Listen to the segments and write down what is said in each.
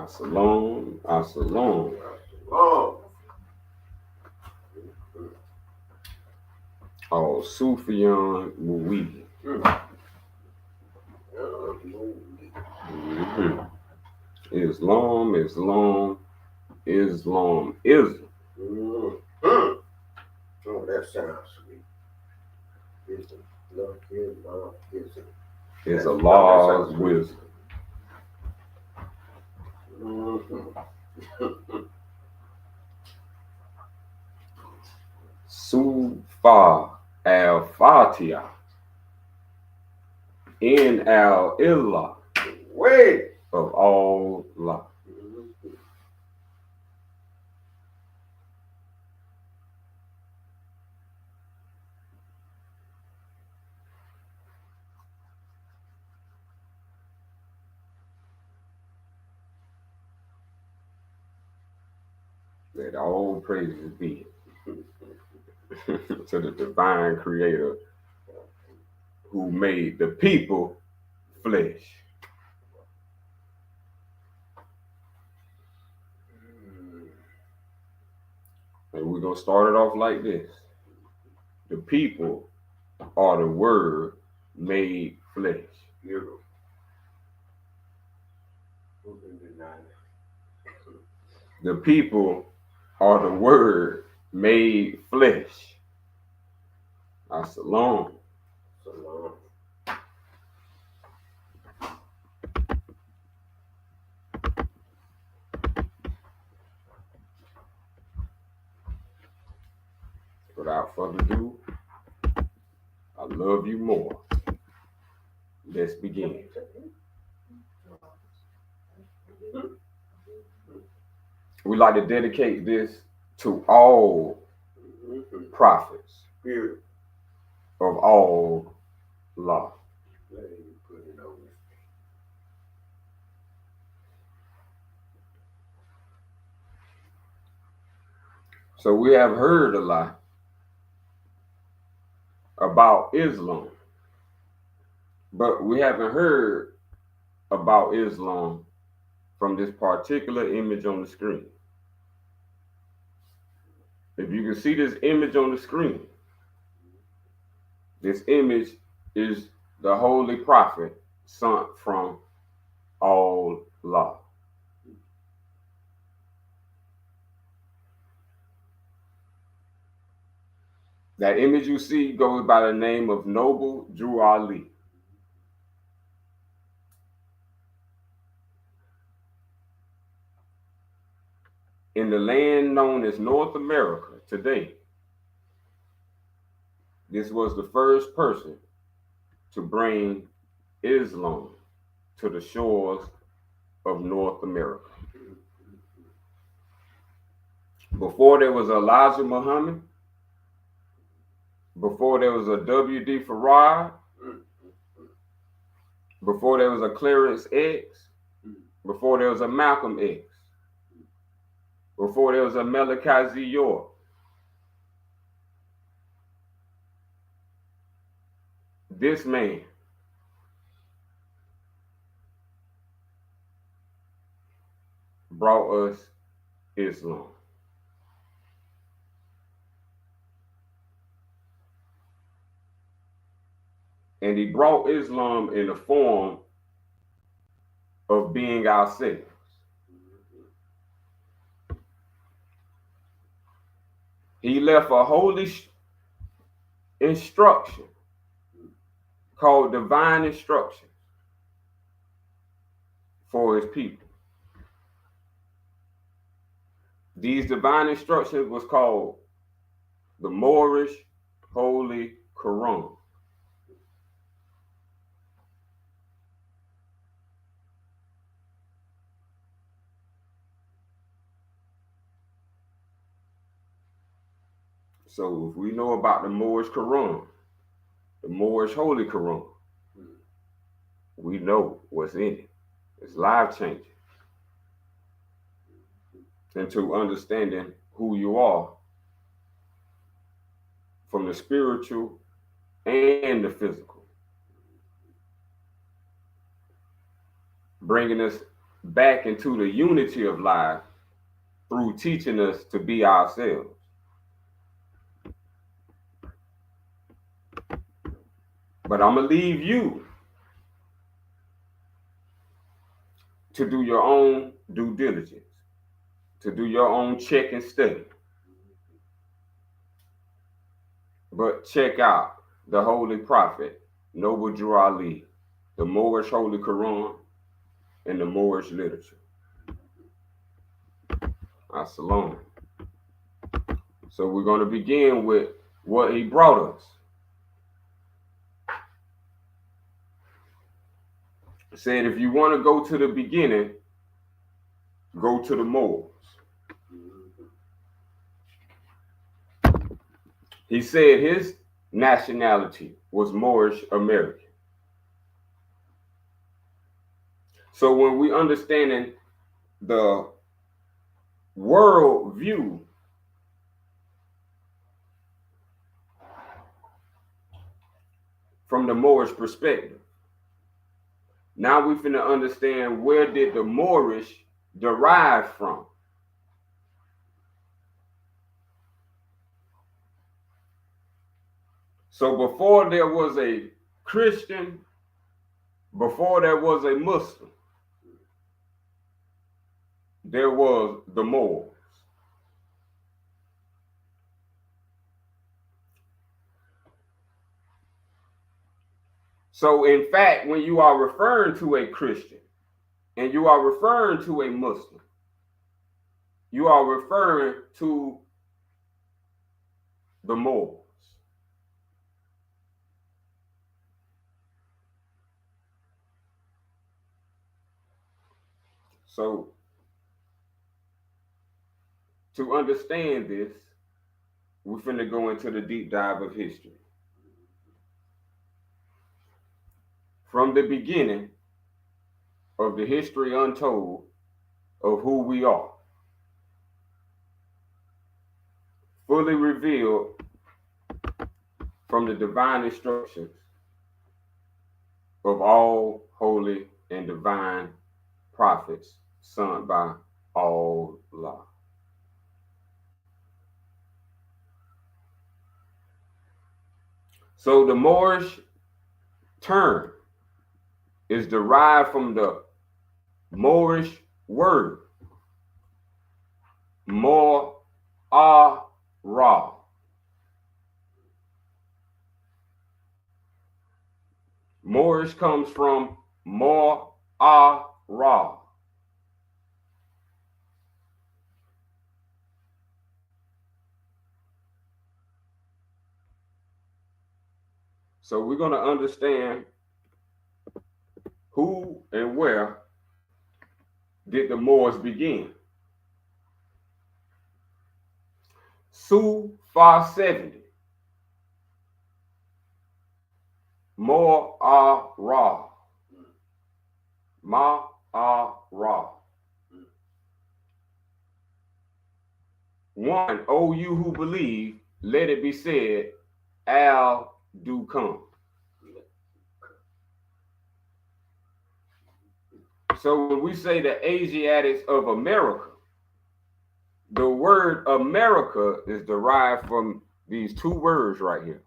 Asalom, Asalom. Oh, Oh, Sufyan Muwi. Mm-hmm. Islam, Islam, Islam, Islam. Oh, that sounds sweet. Ism. Love, Islam, Ism. Is That Allah's sounds sweet. wisdom. Sufa al-Fatiha in al-Illah Wait. of Allah. Let all praises be to the divine creator who made the people flesh. And we're going to start it off like this. The people are the word made flesh. Beautiful. Who can deny that? The people are the word made flesh. As-salam. So long. Without further ado, I love you more. Let's begin. We like to dedicate this to all prophets Beautiful. of all law. Let me put it over. So we have heard a lot about Islam, but we haven't heard about Islam from this particular image on the screen. If you can see this image on the screen, this image is the holy prophet sent from Allah. That image you see goes by the name of Noble Drew Ali. In the land known as North America today, this was the first person to bring Islam to the shores of North America. Before there was Elijah Muhammad, before there was a W.D. Farad, before there was a Clarence X, before there was a Malcolm X, before there was a Malachi Z. York, this man brought us Islam. And he brought Islam in the form of being ourselves. He left a holy instruction called divine instruction for his people. These divine instructions was called the Moorish Holy Quran. So if we know about the Moorish Quran, the Moorish Holy Quran, we know what's in it. It's life-changing. Into understanding who you are from the spiritual and the physical. Bringing us back into the unity of life through teaching us to be ourselves. But I'm going to leave you to do your own due diligence, to do your own check and study. But check out the Holy Prophet, Noble Drew Ali, the Moorish Holy Quran, and the Moorish literature. As-salaam. So we're going to begin with what he brought us. He said, if you want to go to the beginning, go to the Moors. He said his nationality was Moorish American. So when we understanding the world view from the Moorish perspective, now we finna understand where did the Moorish derive from. So before there was a Christian, before there was a Muslim, there was the Moors. So in fact, when you are referring to a Christian and you are referring to a Muslim, you are referring to the Moors. So to understand this, we're finna go into the deep dive of history. From the beginning of the history untold of who we are, fully revealed from the divine instructions of all holy and divine prophets sent by Allah. So the Moorish term is derived from the Moorish word Mor-a-Ra. Moorish comes from Mor-a-Ra. So we're going to understand who and where did the Moors begin. Su 570. Mor-a-Ra. Ma-a-Ra. One, O you who believe, let it be said, Al do come. So when we say the Asiatics of America, the word America is derived from these two words right here.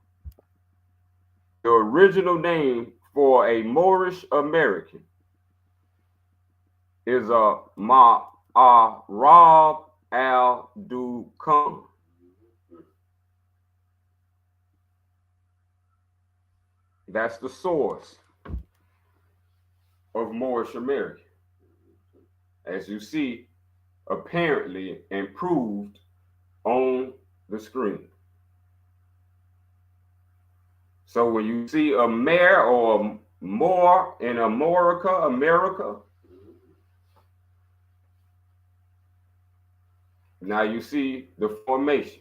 The original name for a Moorish American is a Ma'arab al-Dukam. That's the source of Moorish American. As you see, apparently improved on the screen. So when you see a mare or a Moor in America, now you see the formation.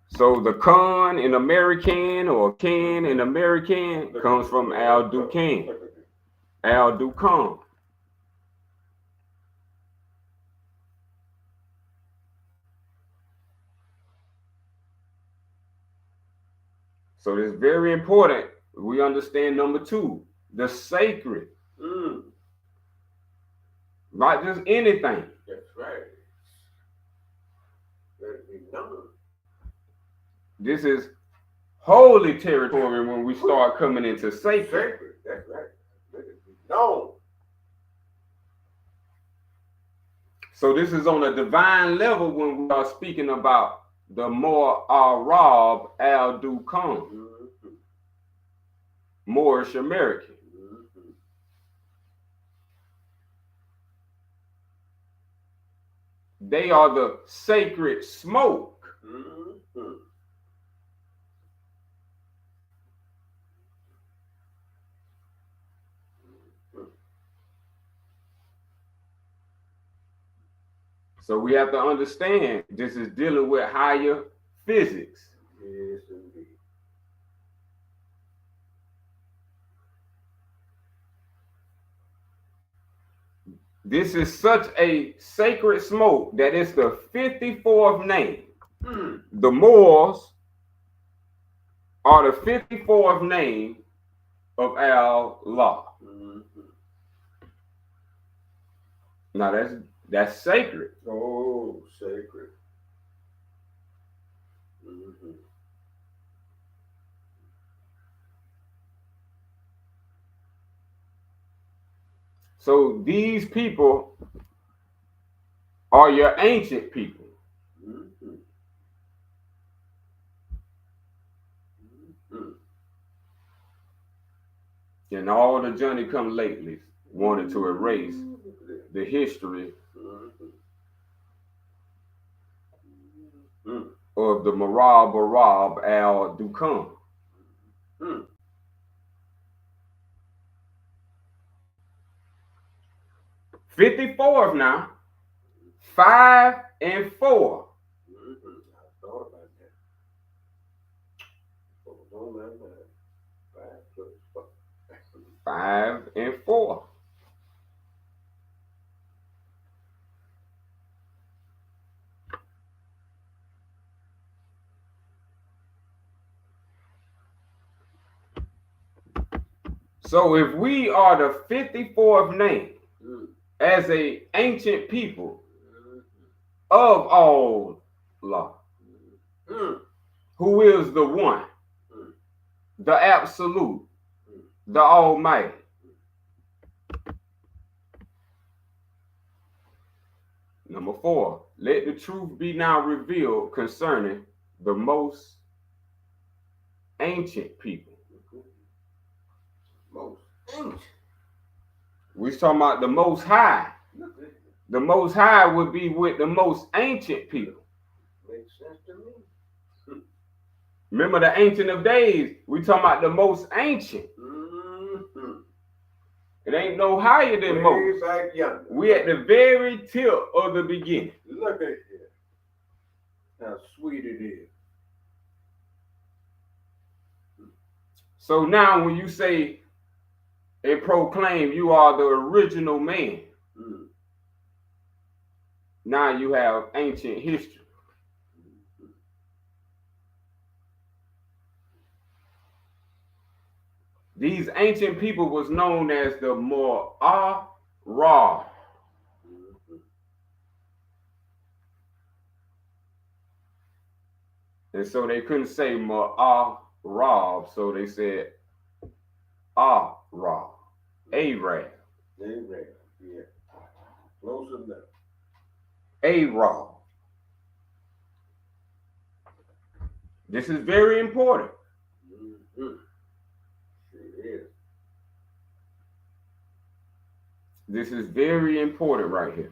So the con in American or can in American comes from al-Dukan. Al-Dukam. So it's very important we understand number 2, the sacred. Not just anything. That's right. Let it be known. This is holy territory when we start coming into sacred. Sacred. That's right. Let it be known. So this is on a divine level when we are speaking about the more Arab al Dukan, Moorish American. They are the sacred smoke. So we have to understand this is dealing with higher physics. Yes, indeed. This is such a sacred smoke that it's the 54th name. The Moors are the 54th name of Allah. Now that's sacred. Oh, sacred. So these people are your ancient people. And all the Johnny come latelys wanted to erase the history of the Marab Arab al Dukan. 54th now, 5 and 4. I thought about that. Don't mind that. 5 and 4. So if we are the 54th name as a ancient people of all law, who is the one, the absolute, the almighty. Number 4, let the truth be now revealed concerning the most ancient people. Most ancient. We're talking about the most high. The most high would be with the most ancient people. Makes sense to me. Remember the Ancient of Days? We talking about the most ancient. It ain't no higher than most. Back yonder. We at the very tip of the beginning. Look at here. How sweet it is. So now when you say and proclaim you are the original man, now you have ancient history. These ancient people was known as the Moorish. And so they couldn't say Moorish, so they said Arab. Arab. Arab, yeah. Close enough. Arab. This is very important. This is very important right here.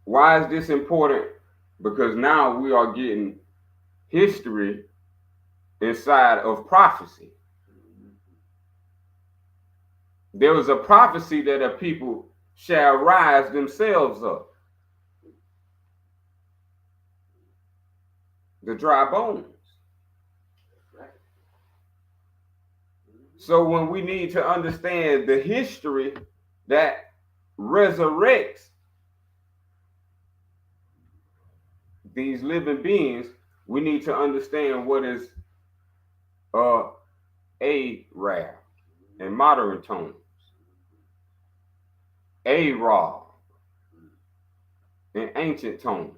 Why is this important? Because now we are getting history inside of prophecy. There was a prophecy that a people shall rise themselves up. The dry bones. So when we need to understand the history that resurrects these living beings, we need to understand what is Arab in modern tones, Arab in ancient tones.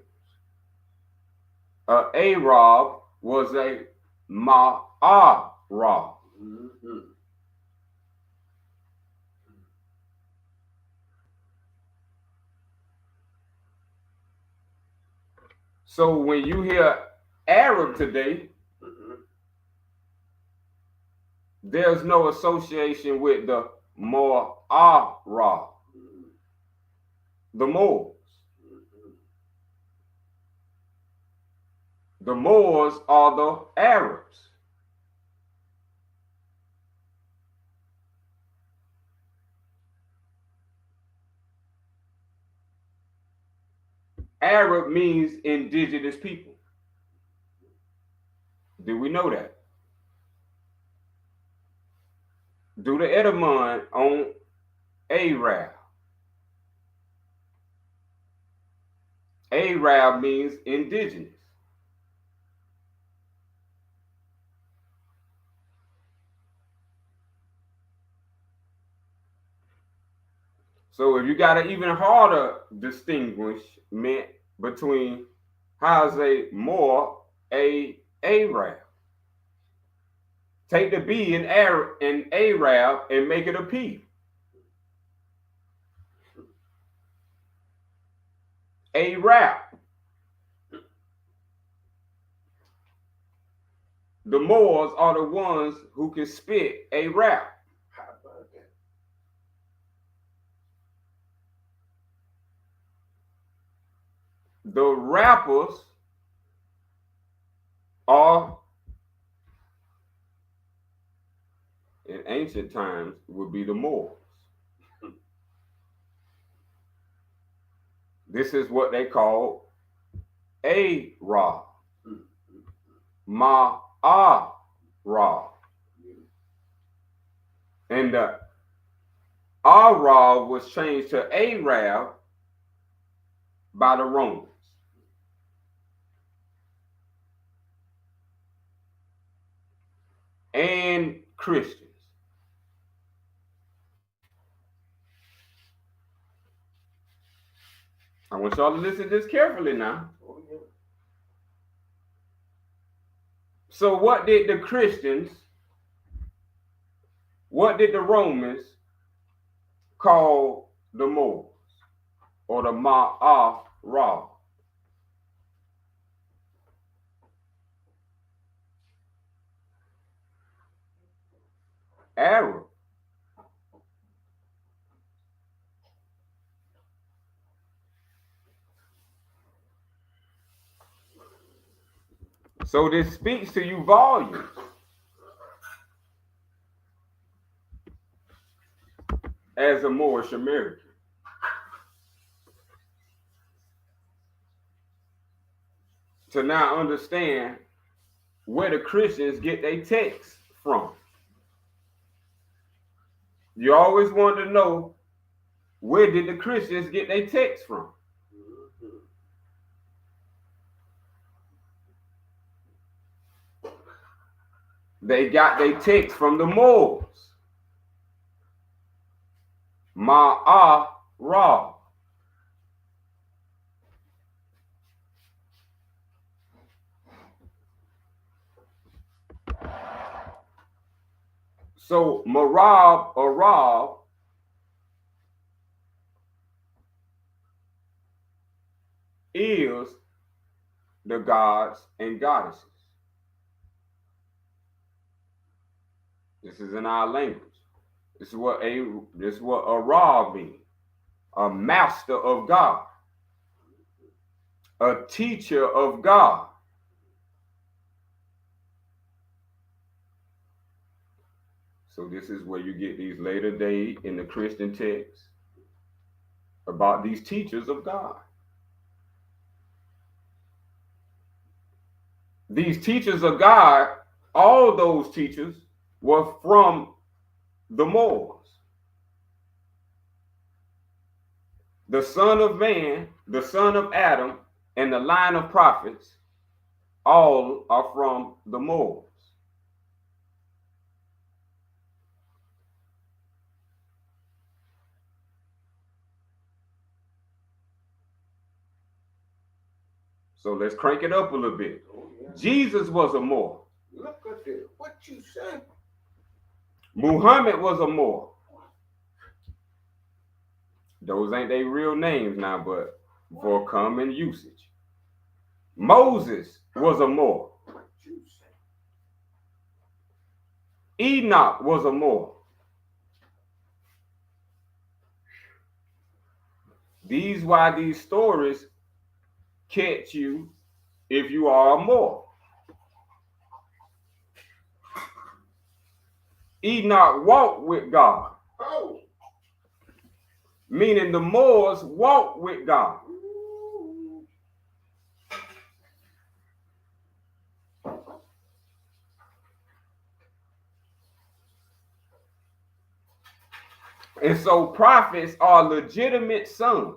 Arab was a Ma'arab. Mm-hmm. So when you hear Arab today, there's no association with the Mo'arab, the Moors. The Moors are the Arabs. Arab means indigenous people. Do we know that? Do the etymon on Arab. Arab means indigenous. So if you got an even harder distinguishment between how's a Moor, Arab. Take the B in Arab and make it a P. Arab. The Moors are the ones who can spit Arab. How about that? The rappers are, in ancient times, would be the Moors. This is what they call Arab, Ma'arab. And the Arab was changed to Arab by the Romans. And Christians. I want y'all to listen to this carefully now. Oh, yeah. So what did the Christians, what did the Romans call the Moors or the Ma'arab? Arab. So this speaks to you volumes. As a Moorish American. To now understand where the Christians get their texts from. You always want to know, where did the Christians get their text from? They got their text from the Moors. Ma'arab. So Marab or Rab is the gods and goddesses. This is in our language. This is what a Rab means. A master of God. A teacher of God. So this is where you get these later day in the Christian texts about these teachers of God. These teachers of God, all those teachers were from the Moors. The son of man, the son of Adam, and the line of prophets, all are from the Moors. So let's crank it up a little bit. Oh, yeah. Jesus was a Moor. Look at this. What you say? Muhammad was a Moor. Those ain't their real names now, but for common usage. Moses was a Moor. What you say? Enoch was a Moor. These stories catch you if you are a Moor. Enoch walked with God. Oh. Meaning the Moors walked with God. And so prophets are legitimate sons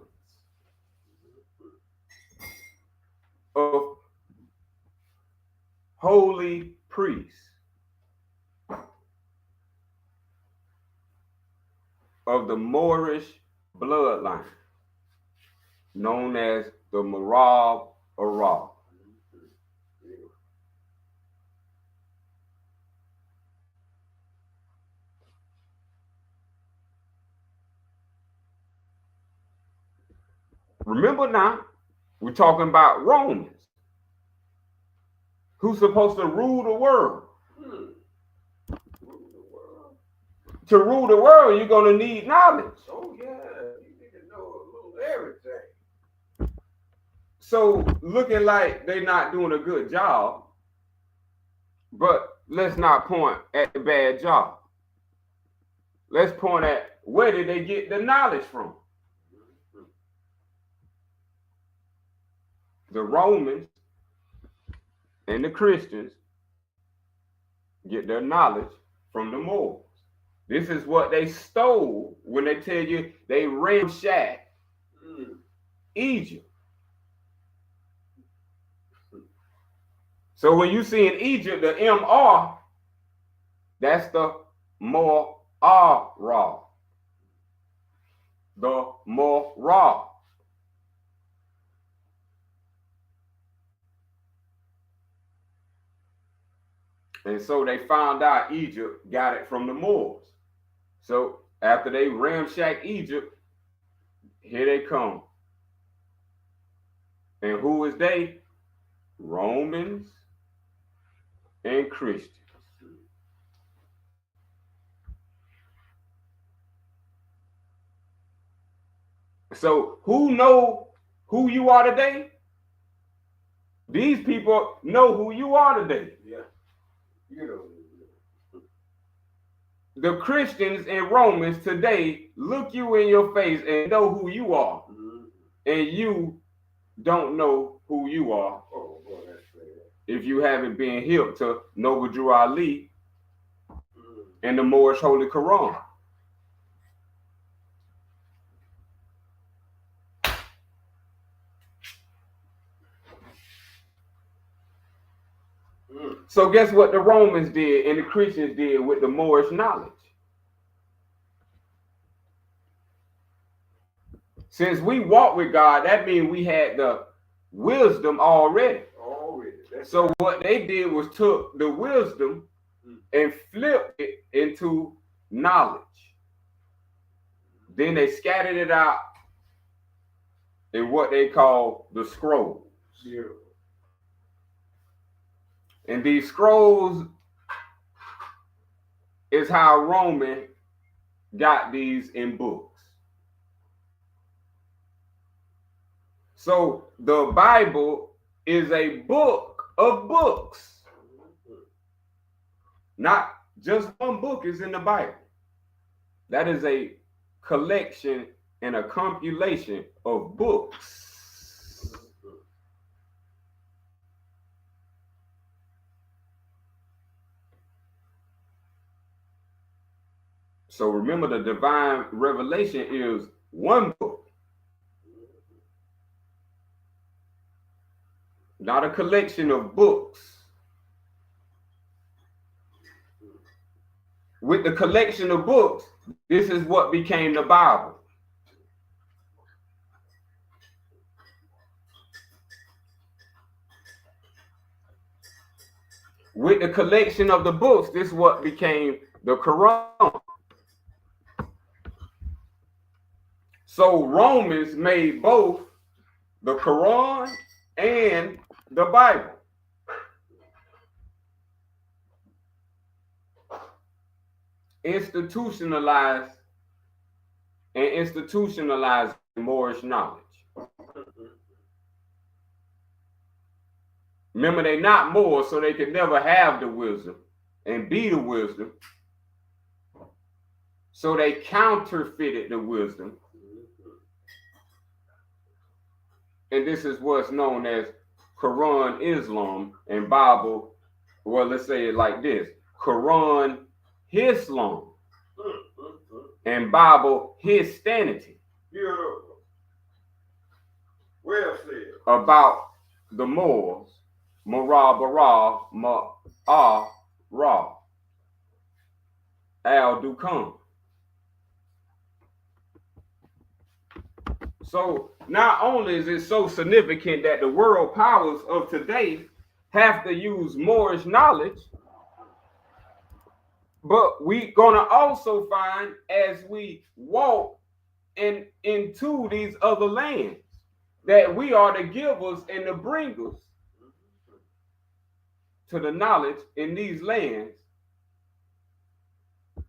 of holy priests of the Moorish bloodline, known as the Marab Arab. Remember now, we're talking about Romans. Who's supposed to rule the world? To rule the world, you're going to need knowledge. Oh, yeah. You need to know a little everything. So, looking like they're not doing a good job, but let's not point at the bad job. Let's point at where did they get the knowledge from? The Romans and the Christians get their knowledge from the Moors. This is what they stole when they tell you they ransacked Egypt. So when you see in Egypt the MR, that's the Mo'ara. The Mo'ara. And so they found out Egypt got it from the Moors. So after they ramshacked Egypt, here they come. And who is they? Romans and Christians. So who know who you are today? These people know who you are today. Yeah. You know. The Christians and Romans today look you in your face and know who you are. And you don't know who you are. Oh, boy, that's fair. If you haven't been hip to Noble Drew Ali and the Moorish Holy Quran. So guess what the Romans did and the Christians did with the Moorish knowledge? Since we walk with God, that means we had the wisdom already. So what they did was took the wisdom and flipped it into knowledge. Then they scattered it out in what they call the scrolls. Yeah. And these scrolls is how Roman got these in books. So the Bible is a book of books. Not just one book is in the Bible. That is a collection and a compilation of books. So remember, the divine revelation is one book. not a collection of books. With the collection of books, this is what became the Bible. With the collection of the books, this is what became the Quran. So Romans made both the Quran and the Bible. Institutionalized Moorish knowledge. Remember, they're not Moors, so they could never have the wisdom and be the wisdom. So they counterfeited the wisdom. And this is what's known as Quran Islam and Bible. Well, let's say it like this: Quran Islam and Bible Histanity. Beautiful. Well said. About the Moors, Marabara, Ma'ara, al-Dukan. So not only is it so significant that the world powers of today have to use Moorish knowledge, but we're gonna also find as we walk into these other lands that we are the givers and the bringers to the knowledge in these lands.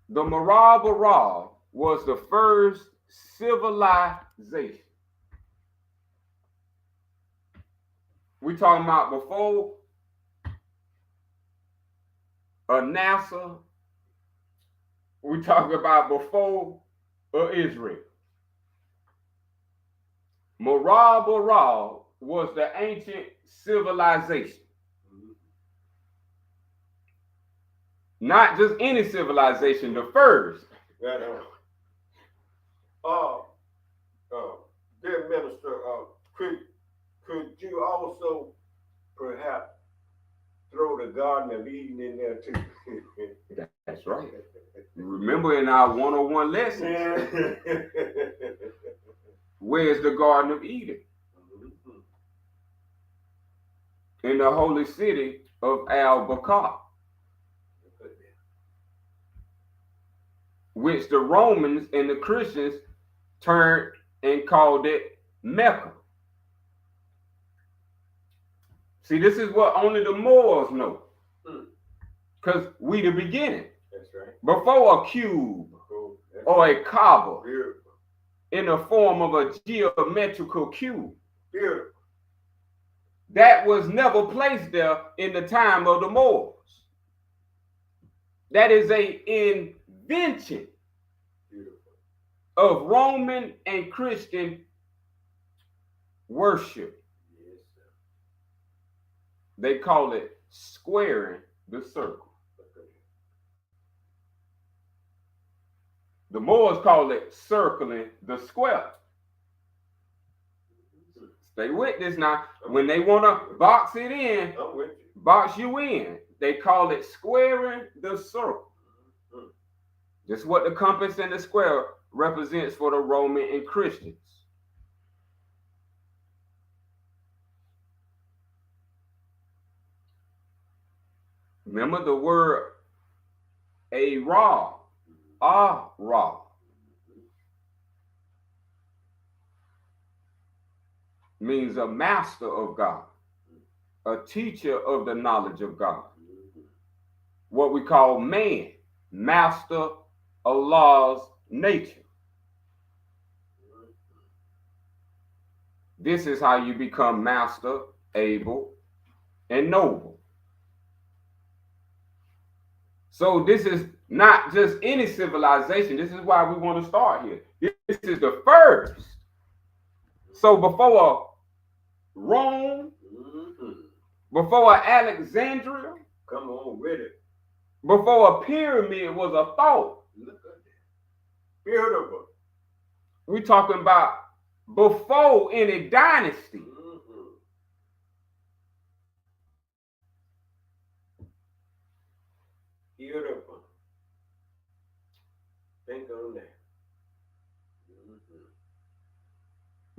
The Marabara was the first civilization. We talking about before NASA. We talking about before Israel. Marabara was the ancient civilization. Not just any civilization, the first. Dear minister, could you also perhaps throw the Garden of Eden in there too? That's right. Remember in our 101 lessons, where's the Garden of Eden? In the holy city of Al-Bakar, which the Romans and the Christians turned and called it Mecca. See, this is what only the Moors know, because we the beginning. That's right. Before a cube or a Kaaba in the form of a geometrical cube. Beautiful. That was never placed there in the time of the Moors. That is an invention of Roman and Christian worship. Yes, sir. They call it squaring the circle. The Moors call it circling the square. Stay with this now. When they want to box it in, box you in, they call it squaring the circle. That's what the compass and the square represents for the Roman and Christians. Remember the word Ra, means a master of God, a teacher of the knowledge of God. What we call man, master Allah's nature. This is how you become master, able, and noble. So this is not just any civilization. This is why we want to start here. This is the first. So before Rome, before Alexandria, come on with it. Before a pyramid was a thought. Look at that. Beautiful. We're talking about before any dynasty. Think on that.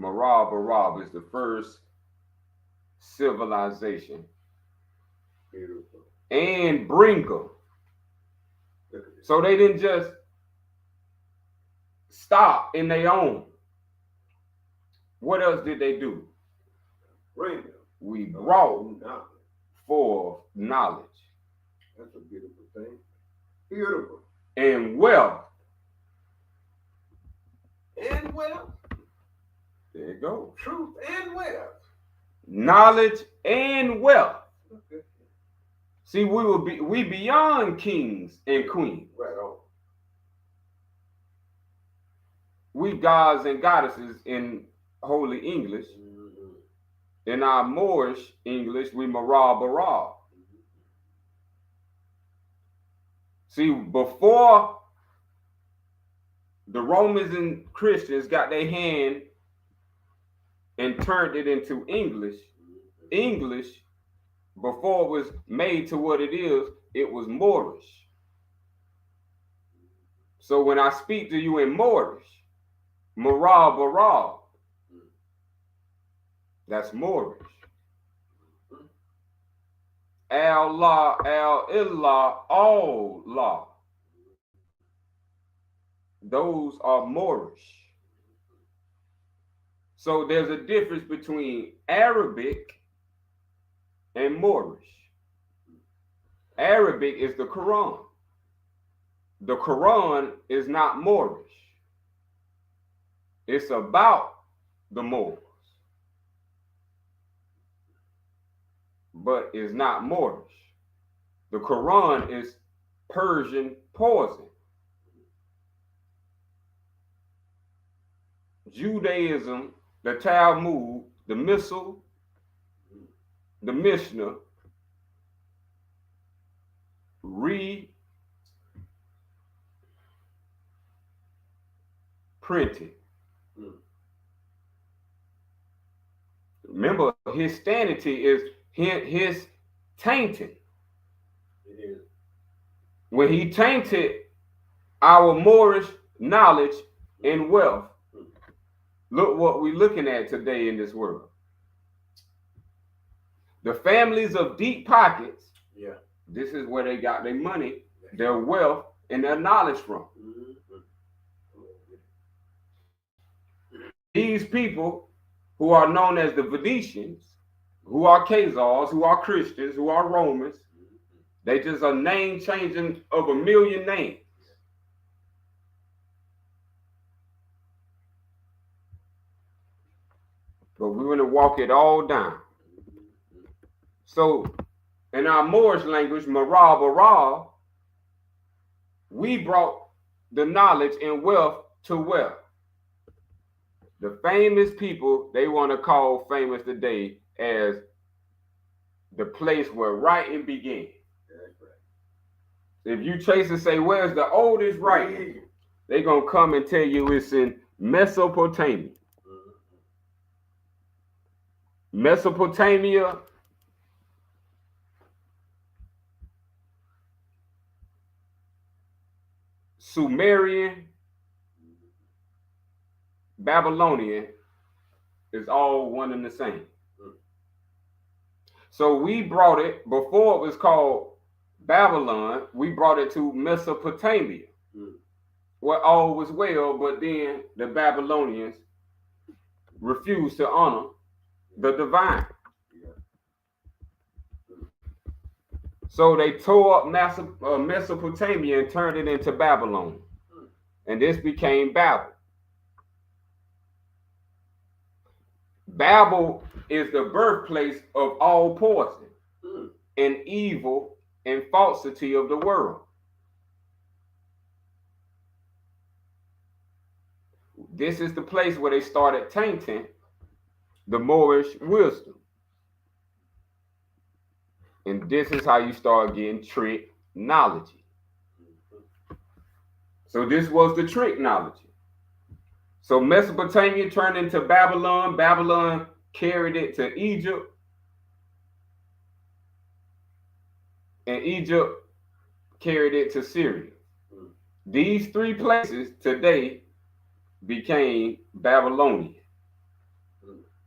Marab is the first civilization. Beautiful. And bringer. Look at this. So they didn't just stop in their own. What else did they do? Bring them. We brought knowledge. for knowledge. That's a beautiful thing. Beautiful. And wealth. And wealth. There you go. Truth and wealth. Knowledge and wealth. Okay. See, we beyond kings and queens. Right on. We gods and goddesses in Holy English. In our Moorish English, we Marab. See, before the Romans and Christians got their hand and turned it into English, before it was made to what it is, it was Moorish. So when I speak to you in Moorish, Marab, that's Moorish. Allah, al-Illah, Allah. Those are Moorish. So there's a difference between Arabic and Moorish. Arabic is the Quran. The Quran is not Moorish. It's about the Moors, but is not Moorish. The Quran is Persian poison. Judaism, the Talmud, the Missal, the Mishnah, reprinted. Remember, his sanity is his tainting. It is. When he tainted our Moorish knowledge and wealth, look what we're looking at today in this world. The families of deep pockets, yeah, this is where they got their money, their wealth, and their knowledge from. These people who are known as the Venetians, who are Khazars, who are Christians, who are Romans, they just are name changing of a million names. But we're going to walk it all down. So in our Moorish language, Marab, we brought the knowledge and wealth to wealth. The famous people they want to call famous today as the place where writing began. That's right. If you chase and say, where's the oldest writing? They're going to come and tell you it's in Mesopotamia. Mesopotamia, Sumerian, Babylonian is all one and the same. So we brought it, before it was called Babylon, we brought it to Mesopotamia, where all was well, but then the Babylonians refused to honor the divine. So they tore up Mesopotamia and turned it into Babylon. And this became Babel. Babel is the birthplace of all poison and evil and falsity of the world. This is the place where they started tainting the Moorish wisdom. And this is how you start getting trick knowledge. So this was the trick knowledge. So Mesopotamia turned into Babylon. Babylon carried it to Egypt. And Egypt carried it to Syria. These three places today became Babylonian,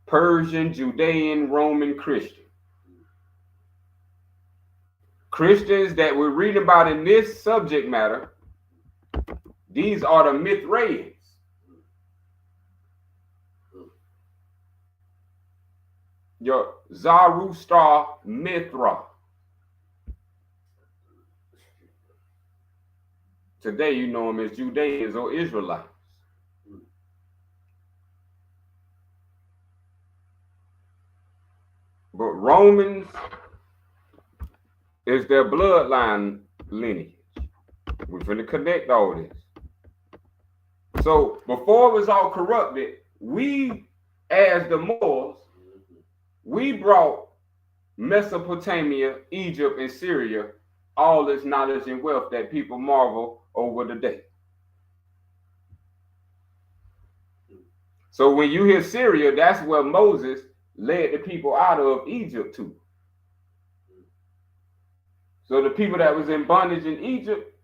Persian, Judean, Roman, Christian. Christians that we're reading about in this subject matter, these are the Mithraeans. Your Zoroaster Mithra. Today you know them as Judeans or Israelites. But Romans is their bloodline lineage. We're going to connect all this. So before it was all corrupted, we, as the Moors, we brought Mesopotamia, Egypt, and Syria all this knowledge and wealth that people marvel over today. So when you hear Syria, that's where Moses led the people out of Egypt to. So the people that was in bondage in Egypt,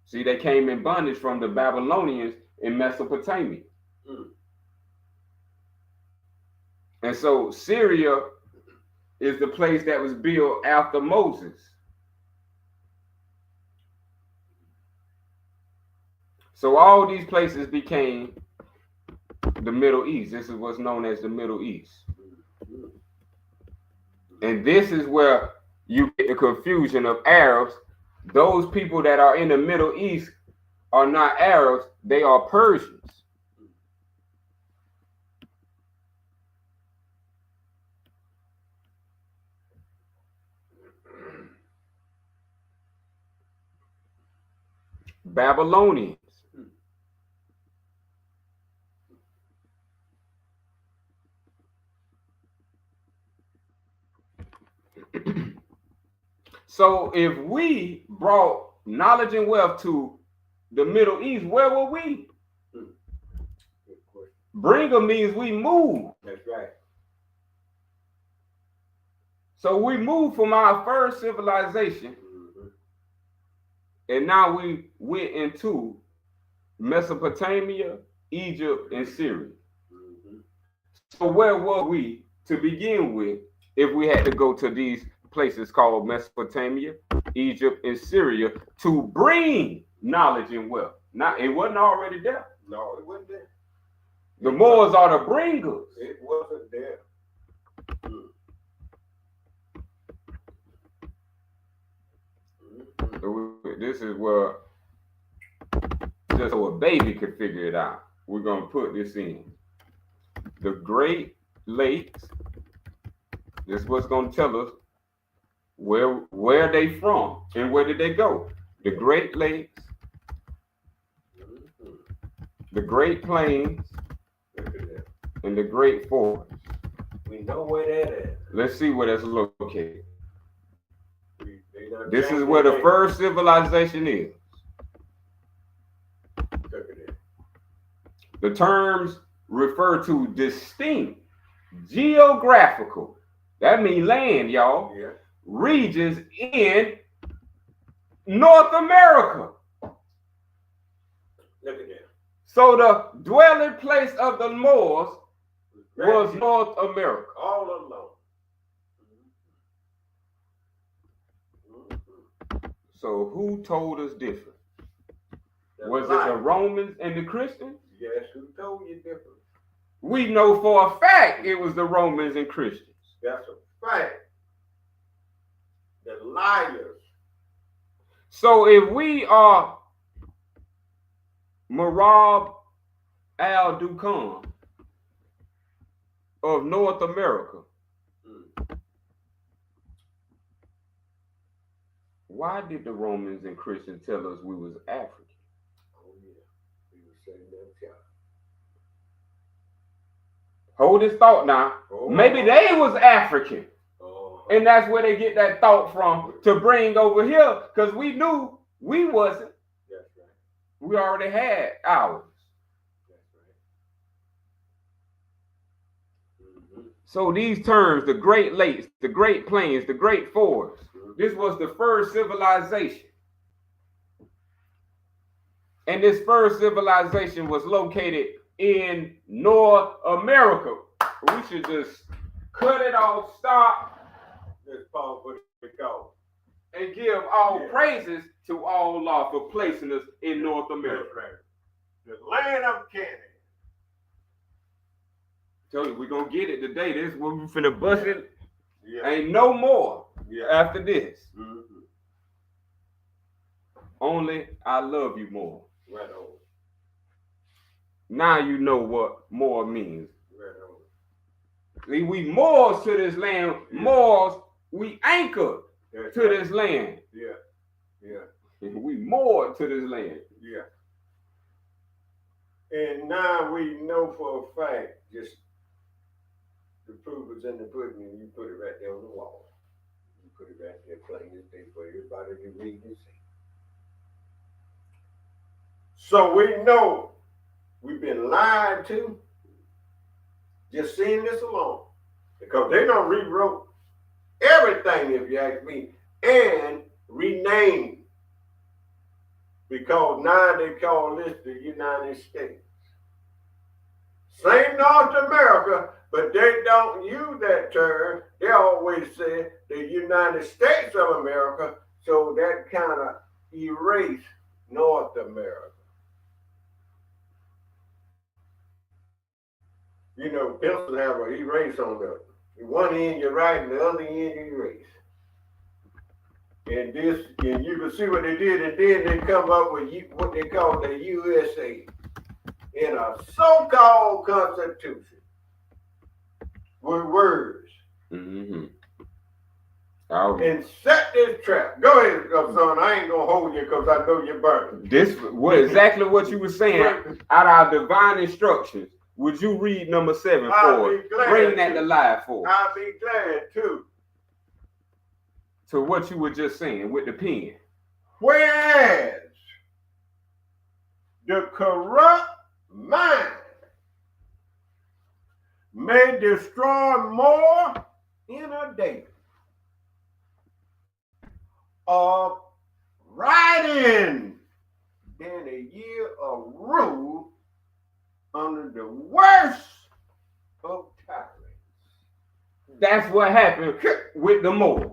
see, they came in bondage from the Babylonians in Mesopotamia. And so Syria is the place that was built after Moses. So all these places became the Middle East. This is what's known as the Middle East. And this is where you get the confusion of Arabs. Those people that are in the Middle East are not Arabs, they are Persians. Babylonians. So if we brought knowledge and wealth to the Middle East, where were we? Bringer means we move. That's right. So we moved from our first civilization, and now we went into Mesopotamia, Egypt, and Syria. So where were we to begin with if we had to go to these places called Mesopotamia, Egypt, and Syria to bring knowledge and wealth? Now, it wasn't already there. No, it wasn't there. The Moors are the bringers. It wasn't there. So this is where, just so a baby could figure it out, we're going to put this in. The Great Lakes, this is what's going to tell us where they from and where did they go. The Great Lakes, the Great Plains, and the Great Forests. We know where that is. Let's see where that's located. This is where the first civilization is. The terms refer to distinct geographical, that means land, y'all, regions in North America. Look at that. So the dwelling place of the Moors was North America. All alone. So who told us different? That's Was it right. the Romans and the Christians? Yes, who told you different? We know for a fact it was the Romans and Christians. That's a fact. The liars. So if we are Marab al-Dukan of North America, why did the Romans and Christians tell us we was African? Oh yeah, we were setting them shot. Hold this thought now. Maybe they was African. And that's where they get that thought from to bring over here, because we knew we wasn't. That's right. We already had ours. That's right. So these terms, the Great Lakes, the Great Plains, the Great Forests, this was the first civilization. And this first civilization was located in North America. We should just cut it off, stop, Let's pause for the call. and give all praises to Allah for placing us in North America. That's right. The land of Canaan. Tell you, we're going to get it today. This is what we finna bust it. Yeah. Ain't no more after this. Mm-hmm. Only I love you more. Right on. Now you know what more means. Right on. See, we Moors to this land. Moors, we anchor to this land. Yeah. Yeah. We moored to this land. Yeah. And now we know for a fact, just the proof is in the pudding, and you put it right there on the wall. You put it right there plain as day for everybody to read and see. So we know we've been lied to, just seeing this alone, because they done rewrote everything, if you ask me, and renamed, because now they call this the United States. Same North America, but they don't use that term. They always say the United States of America, so that kind of erase North America. You know, pencils have an erase on the one end you write and the other end you erase. And this, and you can see what they did, and then they come up with what they call the USA in a so-called constitution with words. Mm-hmm. And set this trap. Go ahead, son. I ain't gonna hold you because I know you're burning. This was exactly what you were saying. Out of our divine instructions, would you read number 7 for us? Bring that to life for us. I'll be glad to. To what you were just saying with the pen. Whereas the corrupt mind may destroy more in a day of writing than a year of rule under the worst of tyrants. That's what happened with the Moors.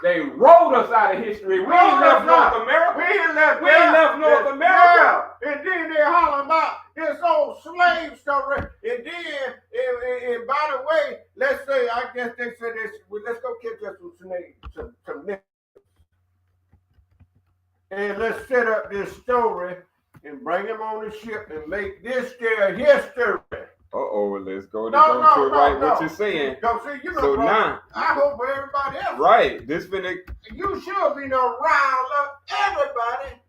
They wrote us out of history. We ain't left North America. We ain't left North America. Yeah. And then they holler about this old slave story. And then, and by the way, let's say, I guess they said this, let's go catch us some nipples. And let's set up this story and bring them on the ship and make this their history. Let's go to what you're saying. Don't see, you know, so bro, now, I hope for everybody else. Right. This finna. You should be no rile up everybody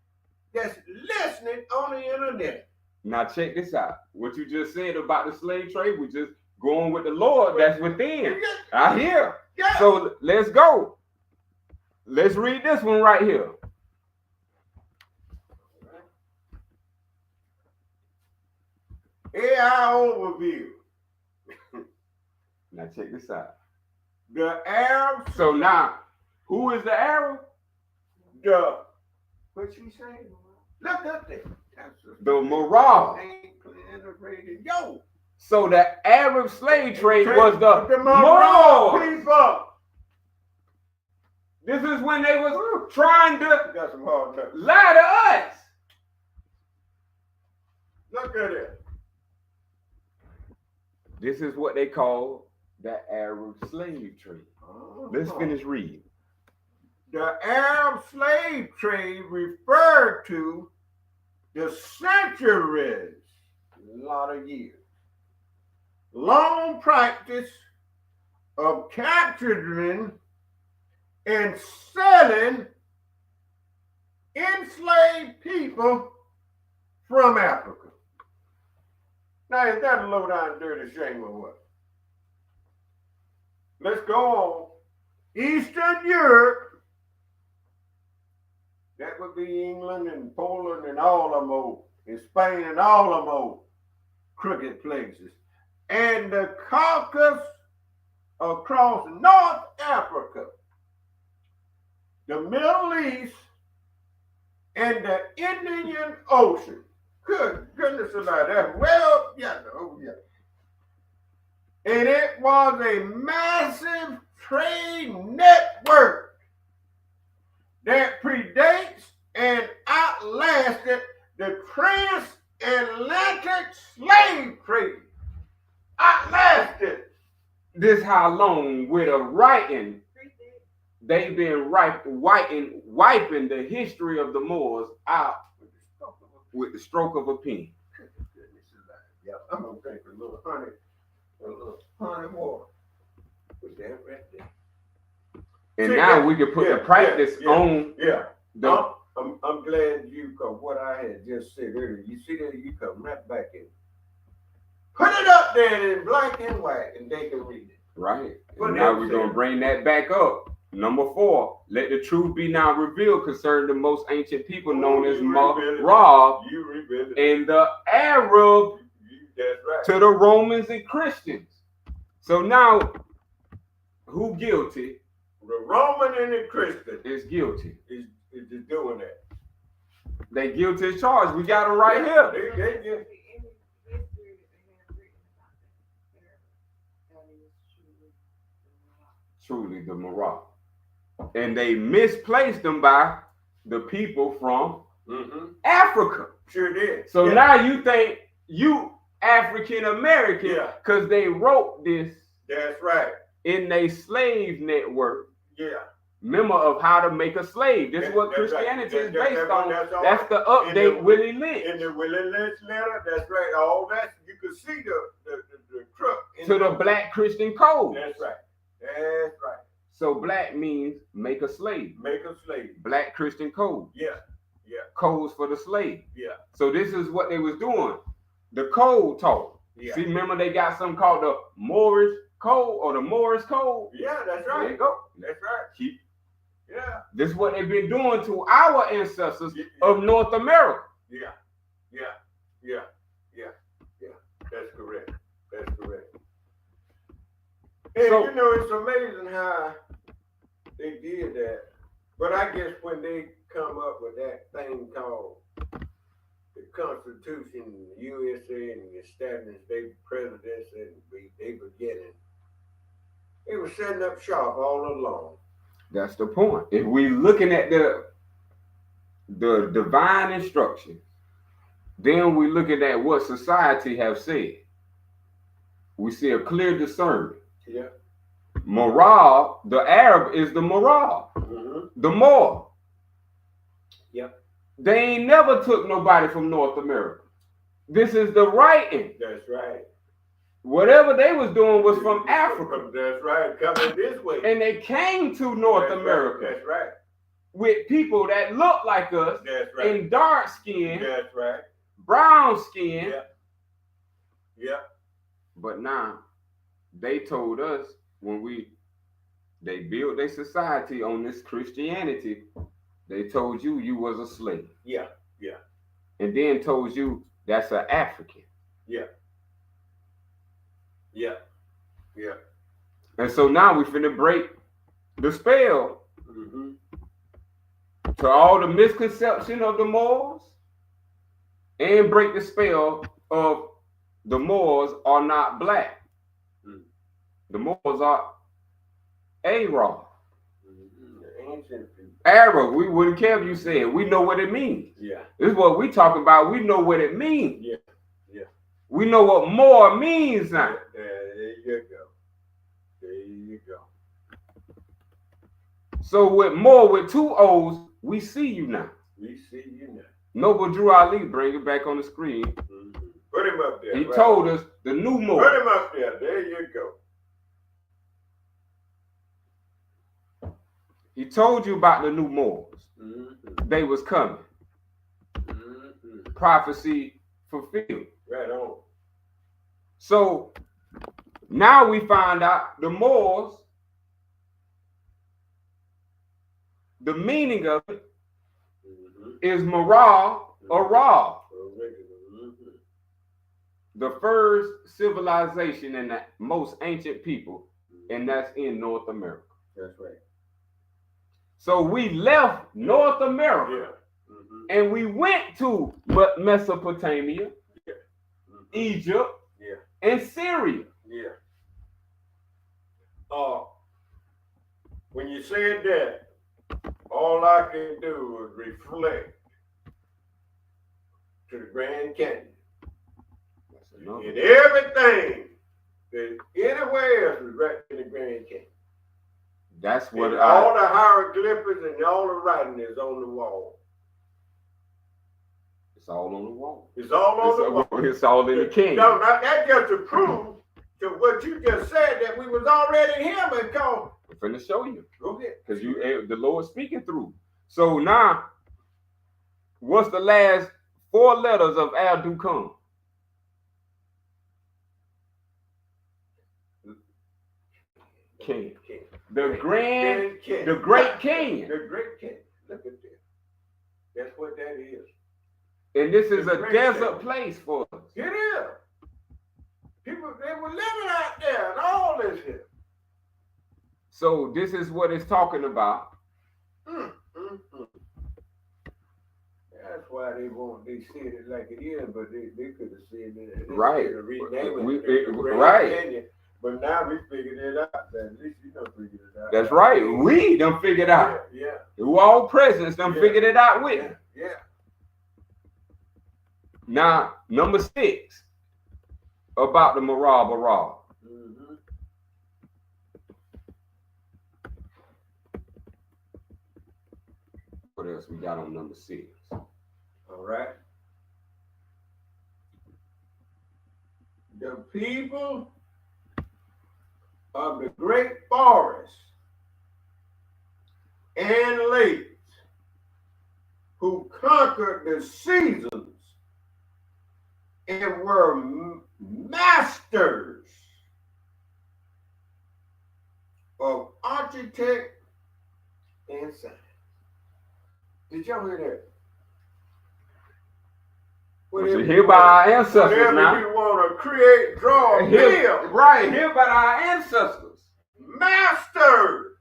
that's listening on the internet. Now check this out. What you just said about the slave trade, we just going with the Lord that's within. I hear. Yeah. So let's go. Let's read this one right here. AI overview. Now check this out. The Arab. So now, who is the Arab? What you saying? Look up there. The Moorish. Yo. So the Arab slave trade was the Moorish people. This is when they was trying to Got some hard nuts. lie to us. Look at it. This is what they call the Arab slave trade. Let's finish reading. The Arab slave trade referred to the centuries, a lot of years, long practice of capturing and selling enslaved people from Africa. Now, is that a low down dirty shame or what? Let's go on. Eastern Europe, that would be England and Poland and all of them old, and Spain and all of them old crooked places. And the Caucasus across North Africa, the Middle East, and the Indian Ocean. Good goodness alive. That's well, yeah, oh yeah. And it was a massive trade network that predates and outlasted the transatlantic slave trade. Outlasted. This how long with a writing they've been wiping the history of the Moors out with the stroke of a pen. Yeah, I'm gonna drink a little honey water. Put that right there. And See, now that, we can put the practice on. Yeah. The, I'm glad you, cause what I had just said earlier, you see that you come right back in. Put it up there in black and white and they can read it. right. And now we're gonna bring that back up. Number 4, let the truth be now revealed concerning the most ancient people known as Moorish and the Arab to the Romans and Christians. So now, who guilty? The Roman and the Christian is guilty. Is doing that. They guilty as charged. We got them right here. They Truly the Moorish. And they misplaced them by the people from Africa. Sure did. So now you think you African American because they wrote this. That's right. In their slave network. Yeah. Memo of how to make a slave. This is what Christianity is based on. That's the update Willie Lynch. In the Willie Lynch letter, that's right. All that you could see the crook. To the Black Christian Code. That's right. That's right. So black means make a slave. Make a slave. Black Christian Code. Yeah. Yeah. Codes for the slave. Yeah. So this is what they was doing. The code taught. Yeah. See, remember they got something called the Moorish Code or the Moorish Code? Yeah, that's right. There you go. That's right. Yeah. This is what they've been doing to our ancestors of North America. Yeah. Yeah. Yeah. Yeah. Yeah. That's correct. That's correct. And so, you know, it's amazing how they did that. But I guess when they come up with that thing called the Constitution, the USA, and the established their presidents, and they were getting, they were setting up shop all along. That's the point. If we looking at the divine instructions, then we looking at what society have said. We see a clear discernment. Yeah. Moral, the Arab is the moral. The Moor. Yeah. They ain't never took nobody from North America. This is the writing. That's right. Whatever they was doing was from Africa. That's right. Coming this way. And they came to North America. Right. That's right. With people that look like us. That's right. In dark skin. That's right. Brown skin. Yeah. Yeah. But now they told us when they built their society on this Christianity, they told you was a slave. Yeah. Yeah. And then told you that's an African. Yeah. Yeah. Yeah. And so now we finna break the spell to all the misconception of the Moors and break the spell of the Moors are not black. The Moors are Arab. Arab, we wouldn't care if you said. We know what it means. Yeah. This is what we talk about. We know what it means. Yeah. Yeah. We know what more means now. There you go. There you go. So with more with 2 O's, we see you now. We see you now. Noble Drew Ali, bring it back on the screen. Put him up there. He told us the new Moor. Put him up there. There you go. He told you about the new Moors. They was coming. Prophecy fulfilled. Right on. So now we find out the Moors, the meaning of it is moral or raw. The first civilization and the most ancient people, and that's in North America. That's right. So we left North America and we went to Mesopotamia, Egypt, and Syria. Yeah. When you said that, all I can do is reflect to the Grand Canyon. And everything that anywhere else is right in the Grand Canyon. That's what all the hieroglyphics and all the writing is on the wall. It's all on the wall. It's all on the wall. It's all in the canyon. No, that's just to prove to what you just said that we was already here because I'm finna show you. Okay. Because the Lord speaking through. So now, what's the last 4 letters of Al Dukan? King. The Great Canyon. The Great Canyon. Look at that. That's what that is. And this is a desert place for us. It is. People, they were living out there and all this here. So this is what it's talking about. That's why they said it like it is, but they could have said it. Right. Right. Canyon. But now we figured it out. At least you done figured it out. That's right. We done figured out. Yeah. Who all presence done figured it out with. Yeah. Now, number 6 about the Marab. What else we got on number 6? All right. The people of the great forests and lakes who conquered the seasons and were masters of architect and science. Did y'all hear that? Whatever hear by our ancestors now. You want to create, draw, build. Right, hear about our ancestors. Masters.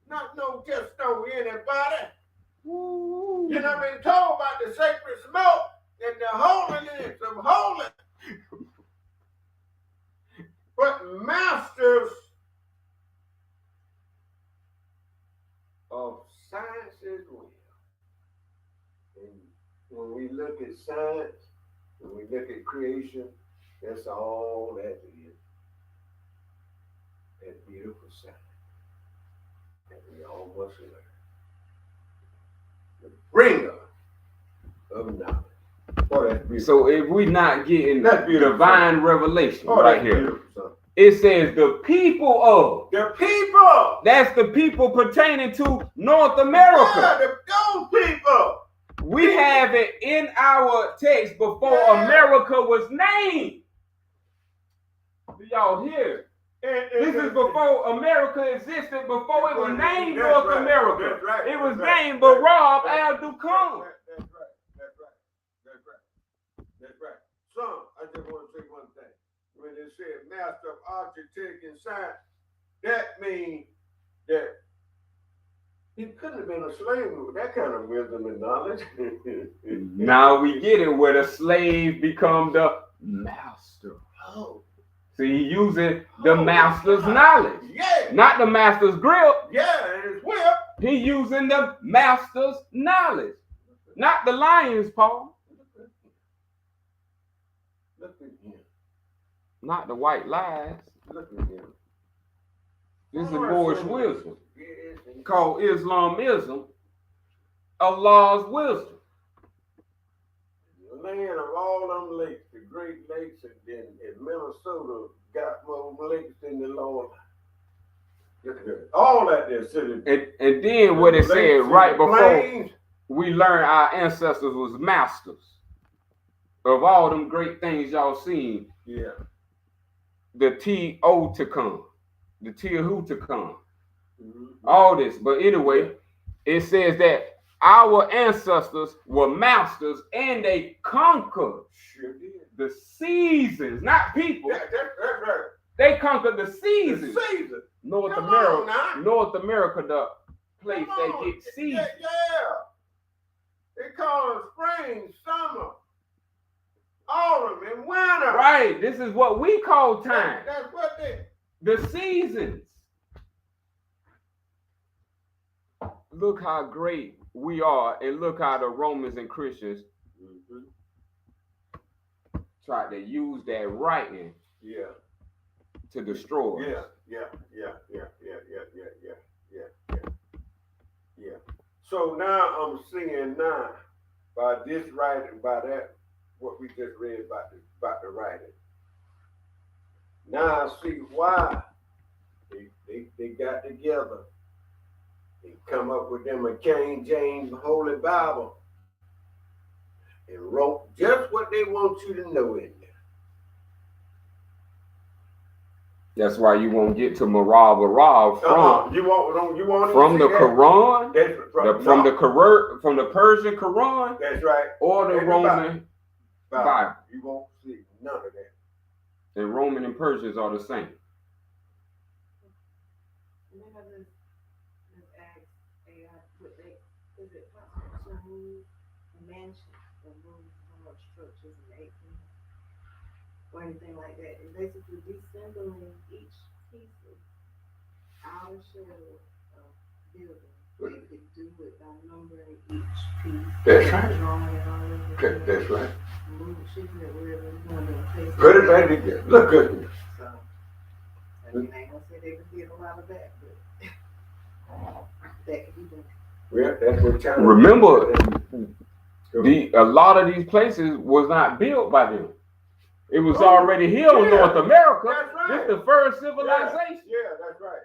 Not just anybody. Ooh. You know, been told about the sacred smoke and the holiness of holy. But masters of science as well. And when we look at science, when we look at creation, that's all that is. That beautiful science that we all must learn. The bringer of knowledge. Oh, so if we're not getting divine revelation right here, it says the people of. The people. That's the people pertaining to North America. Yeah, those people. We have it in our text before America was named. Do y'all hear? This is before America existed, before it was named North America. It was named Barab Al Dukan. That's right. Son, I just want to say one thing. When they said master of architect and science, that means that he couldn't have been a slave with that kind of wisdom and knowledge. Now we get it, where the slave become the master. Oh. See, he using the master's knowledge. Yeah. Not the master's grip. Yeah, and his whip. He using the master's knowledge. Not the lion's paw. Look at him. Not the white lies. Look at him. This is Moorish wisdom. Called Islamism. Allah's wisdom. The land of all them lakes, the Great Lakes, and then in Minnesota got more lakes than the Lord. All that there sitting. And then what it said right before we learned our ancestors was masters of all them great things y'all seen. Yeah. The Teotihuacan, the Teotihuacan, all this. But anyway, it says that our ancestors were masters and they conquered the seasons, not people. Yeah, that's right. They conquered the seasons. The season. North Come America, on, now. North America, the place that gets seasons. Yeah. They call it spring, summer, autumn, and winter. Right. This is what we call time. That's what they. The seasons. Look how great we are, and look how the Romans and Christians tried to use that writing to destroy us. Yeah. So now I'm seeing now by this writing, by that what we just read about the writing. Now I see why they got together and come up with them a King James Holy Bible and wrote just what they want you to know in there. That's why you won't get to Marab from you want from the Quran, from the Persian Quran. That's right. Or the Roman Bible. You won't see none of that. And Roman and Persians are the same. And then I just asked AI, is it possible to move a mansion or move large structures in the 18th or anything like that? It's basically deassembling each piece of outer shell of building. They could do it by numbering each piece. That's right. Drawing it all over. That's right. Move shipping it wherever you want to place it. Put it back together. Look good. So, I mean, I ain't gonna say they could get a lot of that, but that could be done. Well, that's what China. Remember, a lot of these places was not built by them. It was already here in North America. That's right. This is the first civilization. Yeah, that's right.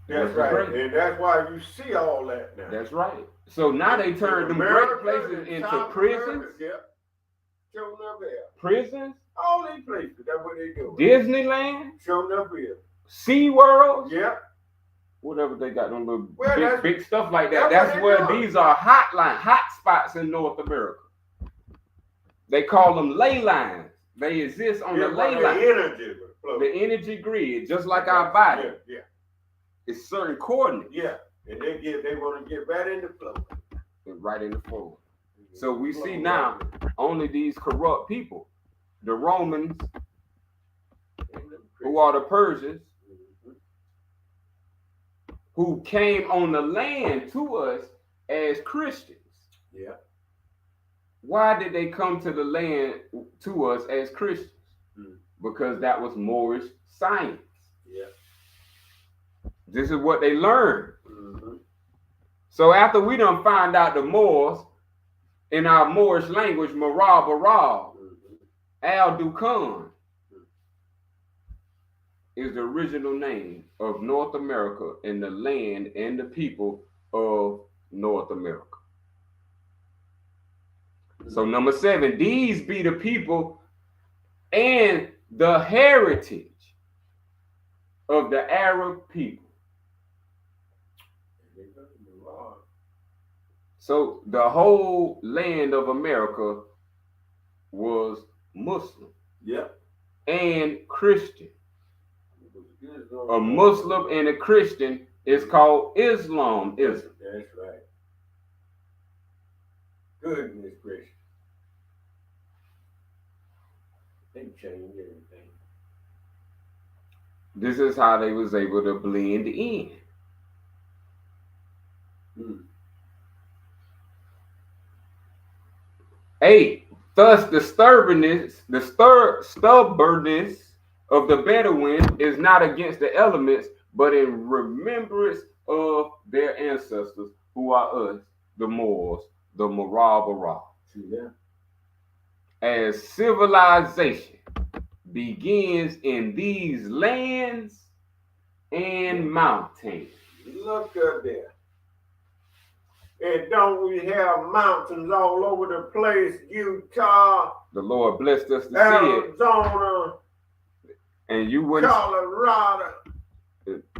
That's right. And that's why you see all that now. That's right. So now they turned them great places into prisons. Yep. Showing up here. Prisons. All these places. That's what they do. Disneyland. Showing up here. SeaWorld. Yep. Whatever they got, them little Well, big stuff like that. That's where these are hot spots in North America. They call them ley lines. They exist on the ley line. The energy grid, just like our body. Yeah. It's certain coordinates. Yeah. And they want to get right in the flow. Right in the flow. So we see now only these corrupt people, the Romans, who are the Persians, who came on the land to us as Christians. Yeah. Why did they come to the land to us as Christians? Because that was Moorish science. Yeah. This is what they learned. So after we done find out the Moors in our Moorish language, Marab Arab, Al Dukan is the original name of North America and the land and the people of North America. So number 7, these be the people and the heritage of the Arab people. So the whole land of America was Muslim and Christian. A Muslim and a Christian is called Islamism. That's right. Goodness gracious. They changed everything. This is how they was able to blend in. Eight, thus the stubbornness of the Bedouin is not against the elements, but in remembrance of their ancestors, who are us, the Moors, the Marab Arab. As civilization begins in these lands and mountains. Look up there. And don't we have mountains all over the place? Utah. The Lord blessed us to Arizona. See it. And you wouldn't. Colorado.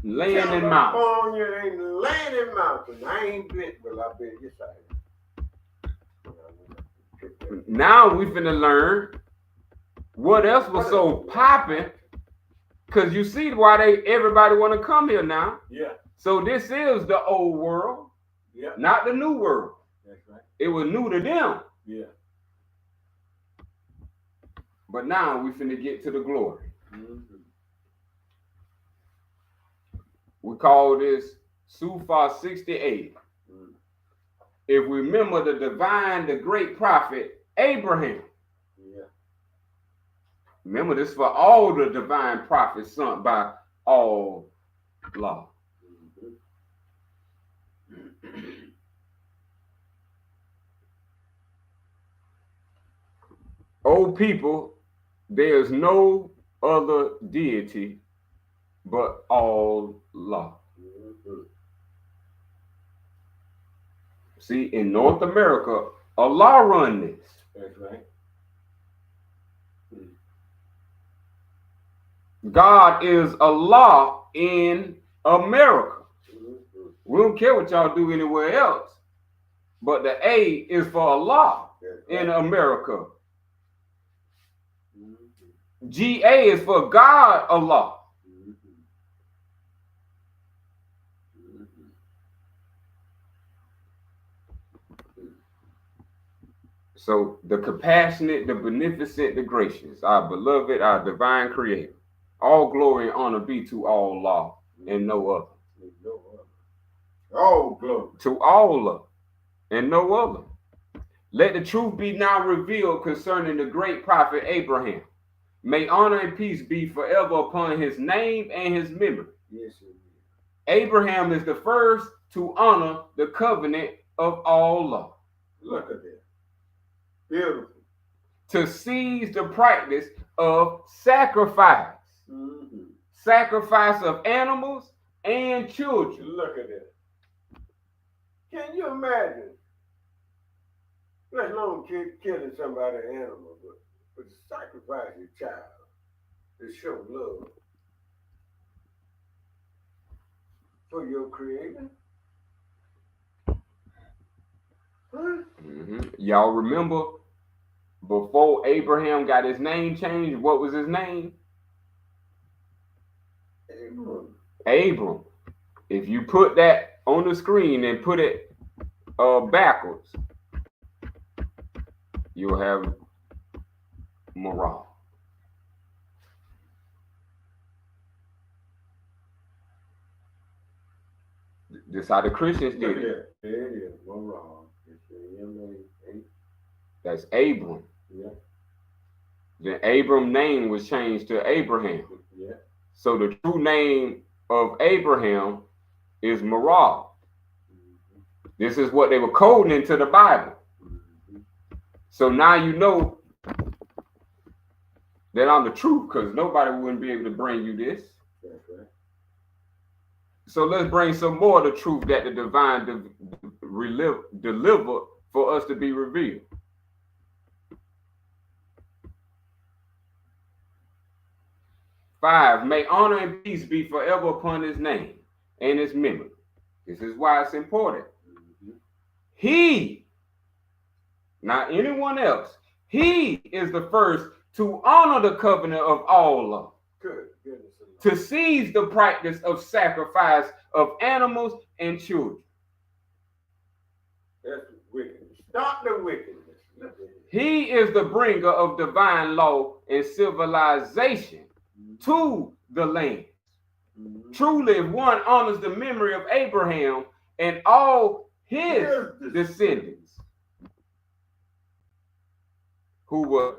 Land and mountains. California and land and mountains. I ain't been, but I've been this side. Now we finna learn what else was so popping. Cause you see why everybody want to come here now. Yeah. So this is the old world, not the new world. That's right. It was new to them. Yeah. But now we finna get to the glory. Mm-hmm. We call this Sufa 68. Mm. If we remember the great prophet Abraham. Yeah. Remember, this for all the divine prophets sent by all law. Mm-hmm. O people, there is no other deity but all law. Mm-hmm. See, in North America, Allah run this. That's right. God is Allah in America. Mm-hmm. We don't care what y'all do anywhere else. But the A is for Allah in America. Mm-hmm. GA is for God Allah. Mm-hmm. Mm-hmm. So the compassionate, the beneficent, the gracious, our beloved, our divine creator. All glory and honor be to Allah and no other. No other. All glory. To Allah and no other. Let the truth be now revealed concerning the great prophet Abraham. May honor and peace be forever upon his name and his memory. Yes, it is. Abraham is the first to honor the covenant of Allah. Look at that. Beautiful. To seize the practice of sacrifice. Mm-hmm. Sacrifice of animals and children. Look at that. Can you imagine? Let alone killing somebody, an animal, but to sacrifice your child to show love for your creator? Huh? Mm-hmm. Y'all remember before Abraham got his name changed, what was his name? Abram. If you put that on the screen and put it backwards, you'll have moral. This is how the Christians did it. There it is. Moral. That's Abram. Yeah. Then Abram's name was changed to Abraham. Yeah. So the true name of Abraham is Moral. Mm-hmm. This is what they were coding into the Bible. Mm-hmm. So now you know that I'm the truth, because nobody wouldn't be able to bring you this. That's right. So let's bring some more of the truth that the divine delivered for us to be revealed. Five, may honor and peace be forever upon his name and his memory. This is why it's important. Mm-hmm. He, not anyone else, he is the first to honor the covenant of Allah. Good. Goodness. To seize the practice of sacrifice of animals and children. That's wickedness. Stop the wickedness. He is the bringer of divine law and civilization to the land. Mm-hmm. Truly, if one honors the memory of Abraham and all his descendants who were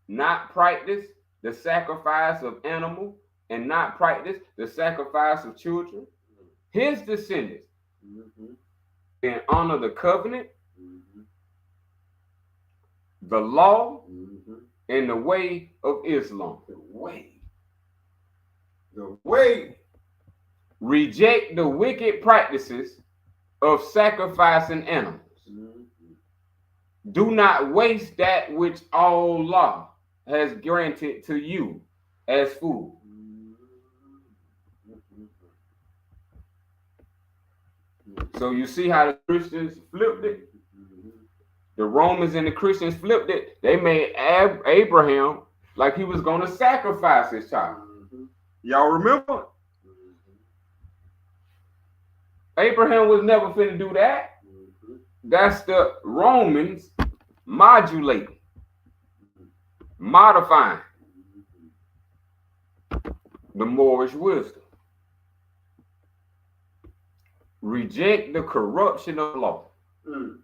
not practice the sacrifice of animal and not practice the sacrifice of children, his descendants, mm-hmm. then honor the covenant, mm-hmm. the law, mm-hmm. and the way of Islam. The way. The way. Reject the wicked practices of sacrificing animals. Mm-hmm. Do not waste that which Allah has granted to you as food. So you see how the Christians flipped it? The Romans and the Christians flipped it. They made Abraham like he was going to sacrifice his child. Y'all remember? Abraham was never finna do that. Mm-hmm. That's the Romans modulating, modifying the Moorish wisdom. Reject the corruption of law. Mm.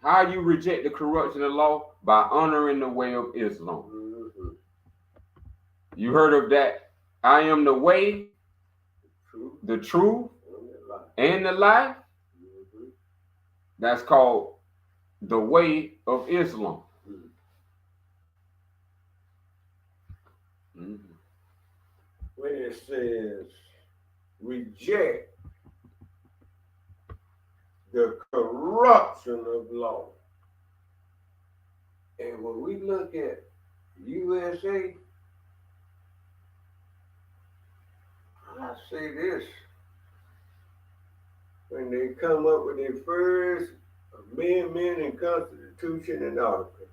How you reject the corruption of law? By honoring the way of Islam. Mm-hmm. You heard of that? I am the way, True. the truth, And and the life. mm-hmm. That's called the way of Islam. Mm-hmm. When it says reject the corruption of law, and when we look at USA, I say this, when they come up with their first amendment and constitution and article,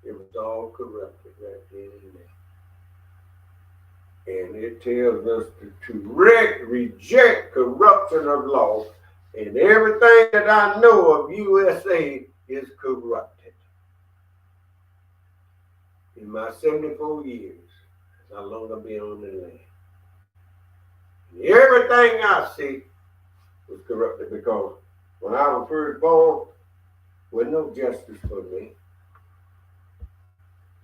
it was all corrupted right then and there. And it tells us to reject corruption of law, and everything that I know of USA is corrupted. In my 74 years, that's how long I've been on the land. And everything I see was corrupted, because when I was first born, there was no justice for me.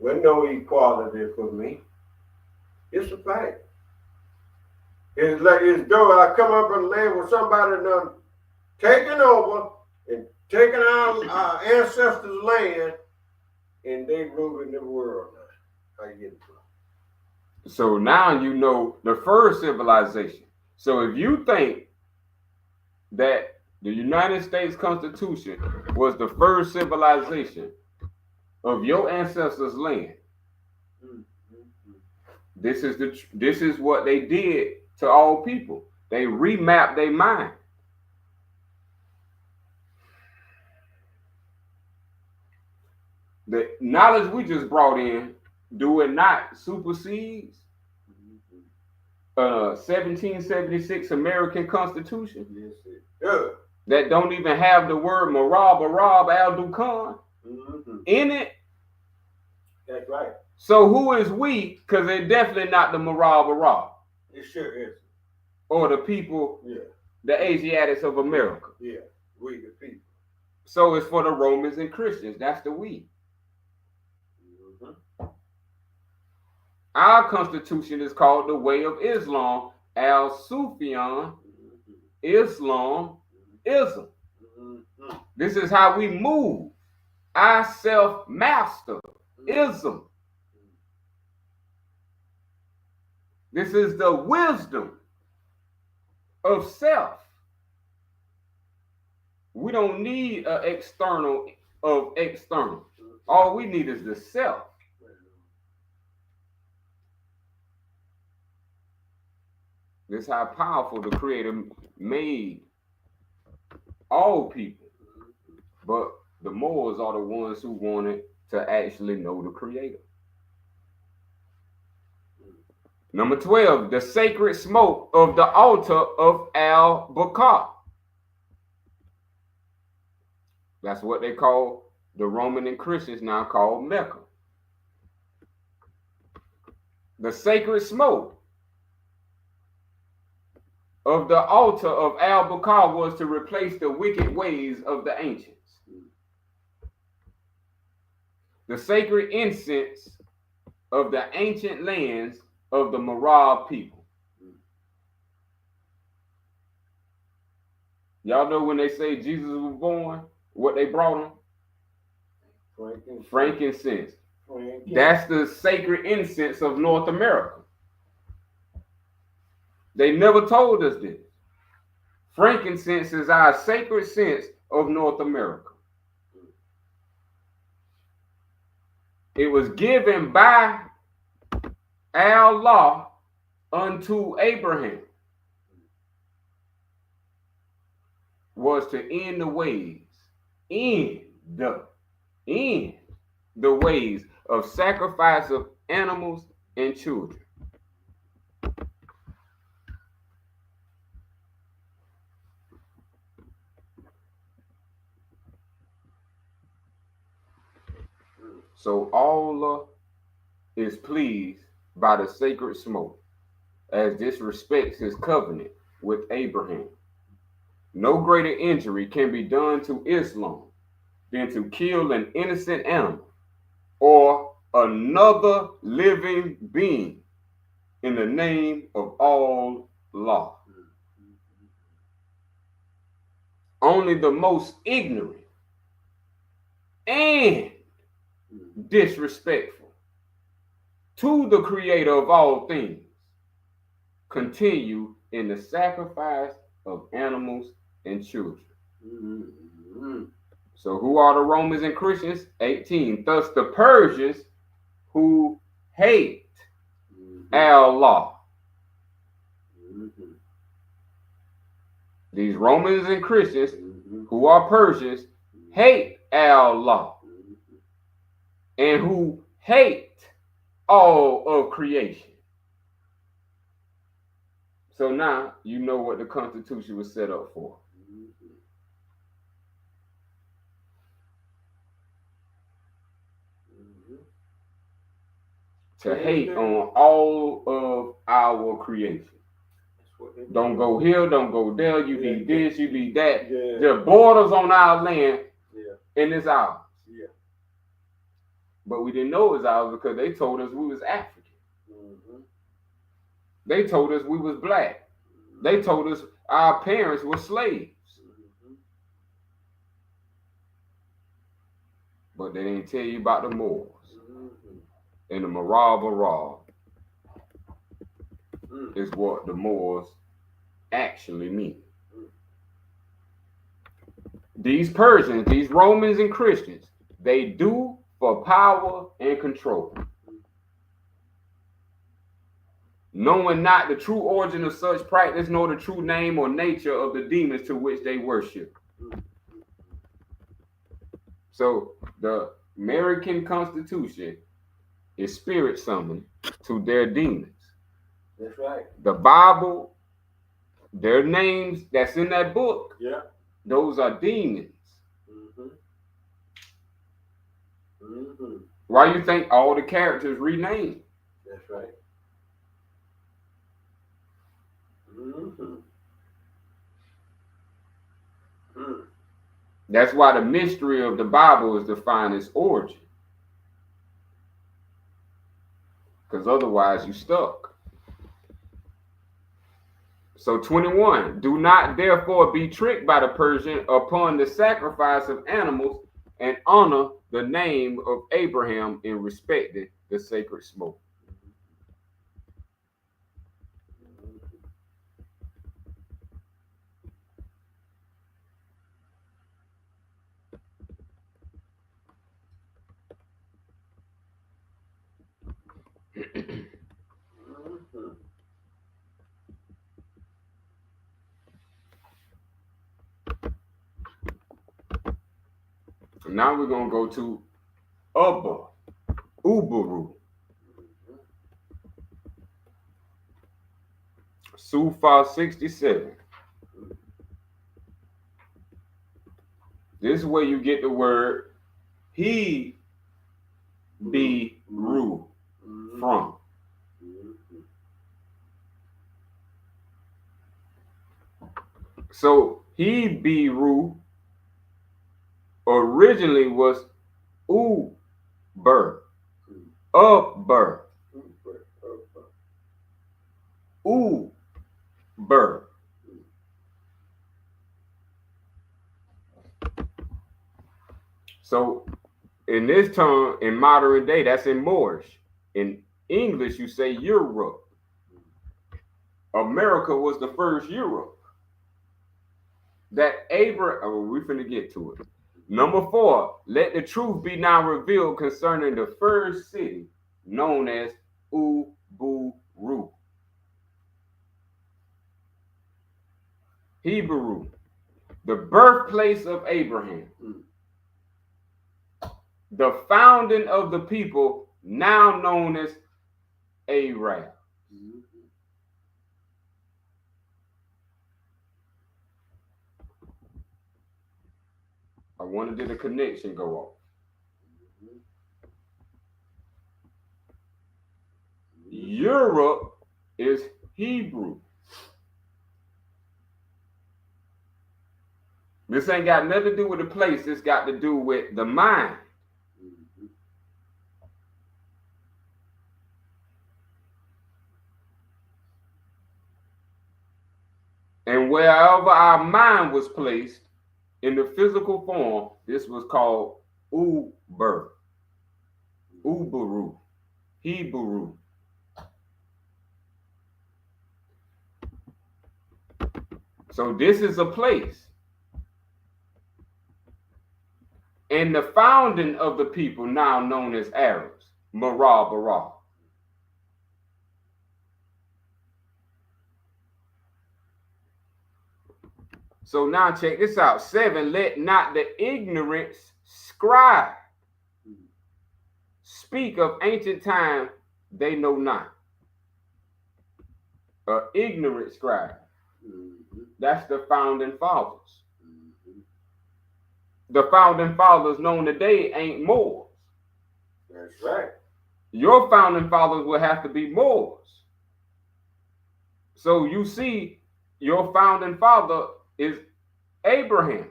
There was no equality for me. It's a fact. It's like as though I come up and land with somebody done taking over and taking our ancestors' land, and they ruling the world now. How you get it? So now you know the first civilization. So if you think that the United States Constitution was the first civilization of your ancestors' land, this is what they did to all people. They remapped their mind. The knowledge we just brought in, do it not supersedes 1776 American Constitution? Yes, it does. That don't even have the word Marab al-Dukan in it. That's right. So who is we? Because they're definitely not the Marab. It sure is. Or the people, the Asiatics of America. Yeah, we the people. So it's for the Romans and Christians. That's the we. Our constitution is called the way of Islam, al-Sufyan, Islam, ism. This is how we move. I self-master, ism. This is the wisdom of self. We don't need an external of external. All we need is the self. This is how powerful the Creator made all people. But the Moors are the ones who wanted to actually know the Creator. Number 12, the sacred smoke of the altar of Al-Bakar. That's what they call the Roman and Christians now call Mecca. The sacred smoke of the altar of Al-Bakar was to replace the wicked ways of the ancients. The sacred incense of the ancient lands of the Marab people. Y'all know when they say Jesus was born, what they brought him? Frankincense. That's the sacred incense of North America. They never told us this. Frankincense is our sacred sense of North America. It was given by Allah unto Abraham, was to end the ways, end the ways of sacrifice of animals and children. So Allah is pleased by the sacred smoke, as this respects his covenant with Abraham. No greater injury can be done to Islam than to kill an innocent animal or another living being in the name of Allah. Only the most ignorant and disrespectful to the creator of all things continue in the sacrifice of animals and children. So who are the Romans and Christians? 18. Thus the Persians who hate Allah. These Romans and Christians who are Persians hate Allah and who hate all of creation. So now you know what the Constitution was set up for. To hate on all of our creation. Don't go here, don't go there. You be this, you be that. The borders on our land, and it's ours. But we didn't know it was ours because they told us we was African. They told us we was black. They told us our parents were slaves. But they didn't tell you about the Moors and the Marab is what the Moors actually mean. These Persians, these Romans and Christians, they do for power and control, knowing not the true origin of such practice, nor the true name or nature of the demons to which they worship. So the American Constitution is spirit summoned to their demons. That's right. The Bible, their names that's in that book, those are demons. Why you think all the characters renamed? That's right. That's why the mystery of the Bible is to find its origin. Because otherwise you stuck. So 21, do not therefore be tricked by the Persian upon the sacrifice of animals and honor the name of Abraham in respecting the sacred smoke. Now we're going to go to Ubaru. Sufa 67. This is where you get the word he be ru from. So he be ru originally was Uber. Uber. Uber. So in this tongue, in modern day, that's in Moorish. In English, you say Europe. America was the first Europe. That we're finna get to it. Number 4, let the truth be now revealed concerning the first city known as Uburu. Hebrew, the birthplace of Abraham, the founding of the people now known as Arab. I wonder did a connection go off? Europe is Hebrew. This ain't got nothing to do with the place. It's got to do with the mind. And wherever our mind was placed in the physical form, this was called Uber, Uberu, Hebrew. So this is a place. And the founding of the people, now known as Arabs, Bara. So now check this out. 7, let not the ignorance scribe speak of ancient time they know not. Ignorant scribe. That's the founding fathers. The founding fathers known today ain't Moors. That's right. Your founding fathers will have to be Moors. So you see, your founding father is Abraham.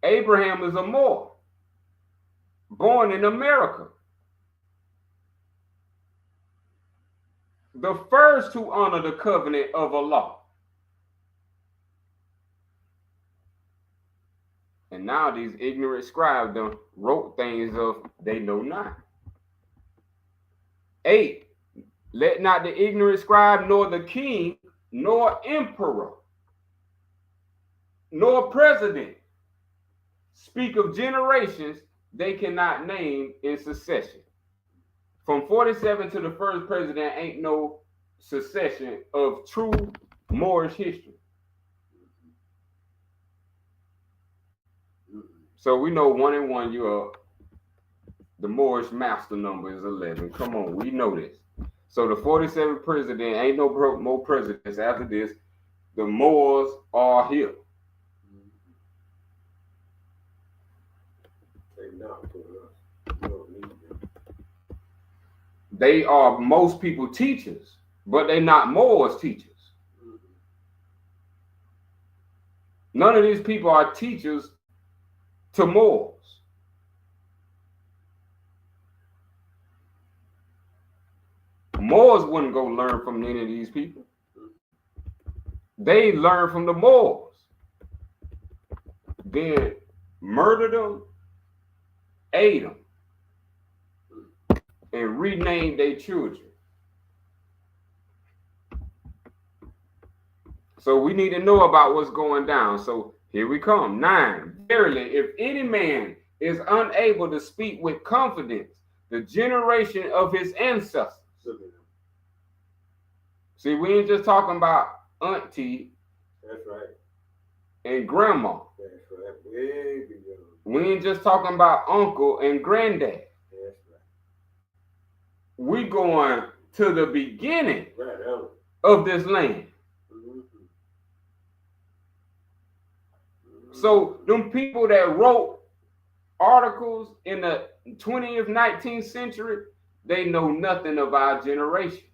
Abraham is a Moor, born in America. The first to honor the covenant of Allah. And now these ignorant scribes done wrote things of they know not. 8, let not the ignorant scribe, nor the king, nor emperor, nor president speak of generations they cannot name in succession. From 47 to the first president ain't no succession of true Moorish history. So we know 1 and 1, the Moorish master number is 11. Come on, we know this. So the 47th president ain't no more presidents after this. The Moors are here. They are most people teachers, but they're not Moors teachers. None of these people are teachers to Moors. Moors wouldn't go learn from any of these people. They learn from the Moors. Then murdered them, ate them, and renamed their children. So we need to know about what's going down. So here we come. 9, verily, if any man is unable to speak with confidence the generation of his ancestors. See, we ain't just talking about auntie. That's right. And grandma. That's right. We ain't just talking about uncle and granddad. That's right. We going to the beginning of this land. So them people that wrote articles in the 20th, 19th century, they know nothing of our generation.